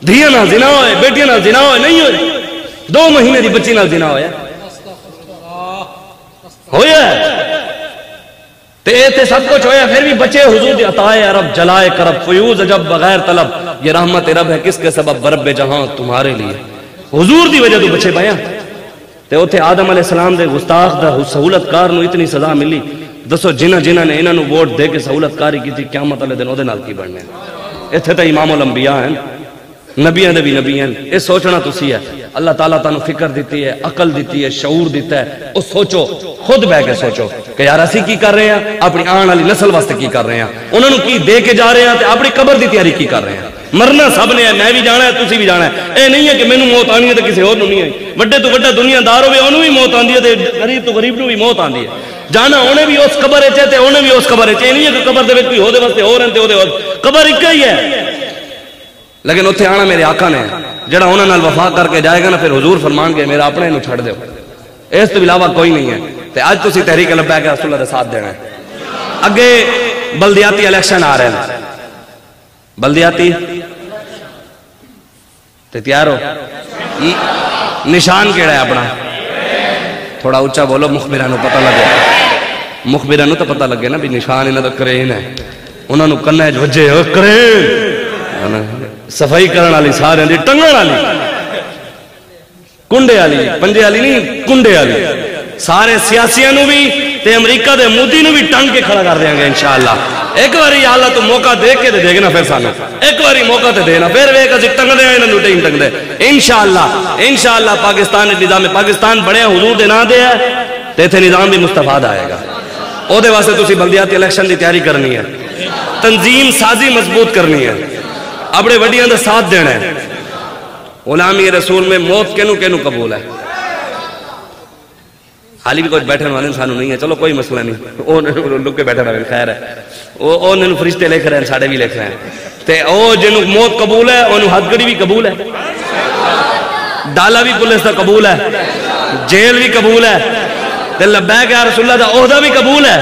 دھیاں نال زنا ہوئے، بیٹیاں نال زنا ہوئے نہیں ہوئے، 2 مہینے دی بچی نال زنا ہویا ہے. تے سب کچھ ہویا، پھر بھی بچے حضور دی عطائے عرب جلائے کرب فیوز عجب بغیر طلب، یہ رحمت رب ہے کس کے سبب برب جہاں تمہارے لیے. حضور دی وجہ تو بچے پایا. تے اوتھے آدم علیہ السلام دے گستاخ دا سہولت کار نو اتنی سزا ملی. دسو جنہ نے انہاں نو ووٹ دے کے سہولت کاری کی تھی، قیامت والے دن او دے نال کی بننے. ایتھے تے امام الانبیاء ہیں، نبیاں دے بھی نبی ہیں. اے سوچنا تسی ہے، اللہ تعالیٰ تانوں فکر دیتی ہے، عقل دیتی ہے، شعور دیتا ہے. او سوچو، خود بہ کے سوچو کہ یار اسی کی کر رہے ہیں، اپنی آن والی نسل واسطے کی کر رہے ہیں، انہوں نے کی دے کے جا رہے ہیں، تے اپنی قبر دی تیاری کی کر رہے ہیں. مرنا سب نے ہے، میں بھی جانا ہے، تسی بھی جانا ہے. اے نہیں ہے کہ مینوں موت آنی ہے تے کسی اور نوں نہیں آئی. بڑے تو بڑا دنیا دار ہوئے انہوں بھی موت آندی ہے، تے غریب تو غریب نوں بھی موت آندی ہے. جانا انہیں بھی اس قبر ہے تے انہیں بھی اس قبر ہے. اے نہیں ہے کہ قبر دے وچ کوئی ہودے واسطے ہو رہے تے اودے قبر ایک ہی ہے. لیکن اتنے آنا میرے آقا نے جڑا انہاں نال وفا کر کے جائے گا نا، پھر حضور فرمان گے میرا اپنے نو چھڑ دیو، اس تو علاوہ کوئی نہیں ہے. تے آج تسی تحریک لبیک رسول اللہ دے ساتھ دینا ہے. اگے بلدیاتی الیکشن آ رہے ہیں، بلدیاتی تے تیار ہو. نشان کیڑا ہے اپنا؟ تھوڑا اونچا بولو، مخبرانو پتہ لگے، مخبرانو تو پتہ لگے نا بھی نشان انہاں دا کرین ہے. انہاں نو کنے وچ وجے کرین، صفائی کرن والی سارے دی ٹنگن والی، کنڈے والی، پنجے والی نہیں، کنڈے والی. سارے سیاسیاں نو بھی تے امریکہ دے مودی نو بھی ٹنگ کے کھڑا کر دیاں گے انشاءاللہ. ایک باری اللہ تو موقع دے کے دے گا نا، پھر سانو ایک باری موقع تے دینا، پھر ویکھ اسی ٹنگ دے انہاں نو ٹنگ دے انشاءاللہ. پاکستان نظام پاکستان بڑے حضور دے نام دے ہے تے ایتھے نظام بھی مستفاد آئے گا. او دے واسطے تسی بلدیاتی الیکشن دی تیاری کرنی ہے، تنظیم سازی مضبوط کرنی ہے، اپنے وڈیاں دا ساتھ دینا ہے. غلامی رسول میں موت کینو قبول ہے؟ حالی بھی کچھ بیٹھے والے سانو نہیں ہے، چلو کوئی مسئلہ نہیں، وہ لک کے بیٹھے رہے، خیر ہے، وہ فرشتے لکھ رہے ہیں، ساڑے بھی لکھ رہے ہیں، تے او جنوں موت قبول ہے انہوں ہتھکڑی بھی قبول ہے، ڈالا بھی پولیس کا قبول ہے، جیل بھی قبول ہے، تے لبیک یا رسول اللہ دا عہدہ بھی قبول ہے۔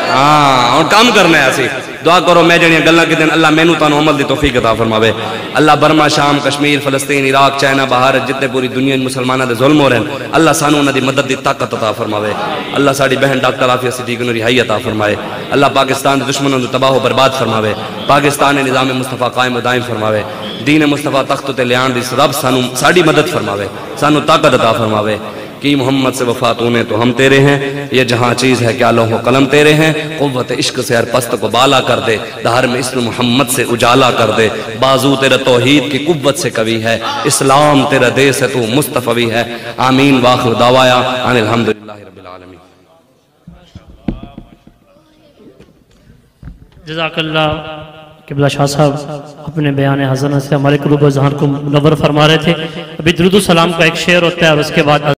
ہاں اور کام کرنا ہے اسی دعا کرو میں جڑیاں گلاں کیتن اللہ مینوں تانوں عمل دی توفیق عطا فرماوے۔ اللہ برما، شام، کشمیر، فلسطین، عراق، چائنا، بھارت جتنے پوری دنیا مسلماناں دے ظلم ہو رہے ہیں اللہ سانوں انہاں دی مدد دی طاقت عطا فرماوے۔ اللہ ساڈی بہن ڈاکٹر عافیہ صدیق نوں رہائی عطا فرمائے۔ اللہ پاکستان دے دشمنوں نوں تباہ و برباد فرماوے۔ پاکستان نے نظام مصطفیٰ قائم و دائم فرماوے۔ دین مصطفیٰ تخت تے لیان دی رب سانوں ساڈی مدد فرماوے، سانوں طاقت عطا فرماوے۔ کی محمد سے وفا تو نے تو ہم تیرے ہیں، یہ جہاں چیز ہے کیا لوح و قلم تیرے ہیں، قوت عشق سے ہر پست کو بالا کر دے، دہر میں اسم محمد سے اجالا کر دے، بازو تیرا توحید کی قوت سے قوی ہے، اسلام تیرا دیس ہے تو مصطفی ہے۔ آمین واخر دعوایا ان الحمدللہ رب العالمین۔ جزاک اللہ قبلہ شاہ صاحب اپنے بیان حسنہ سے ہمارے قلوب و ذہن کو منور فرما رہے تھے۔ ابھی درود و سلام کا ایک شعر ہوتا ہے اور اس کے بعد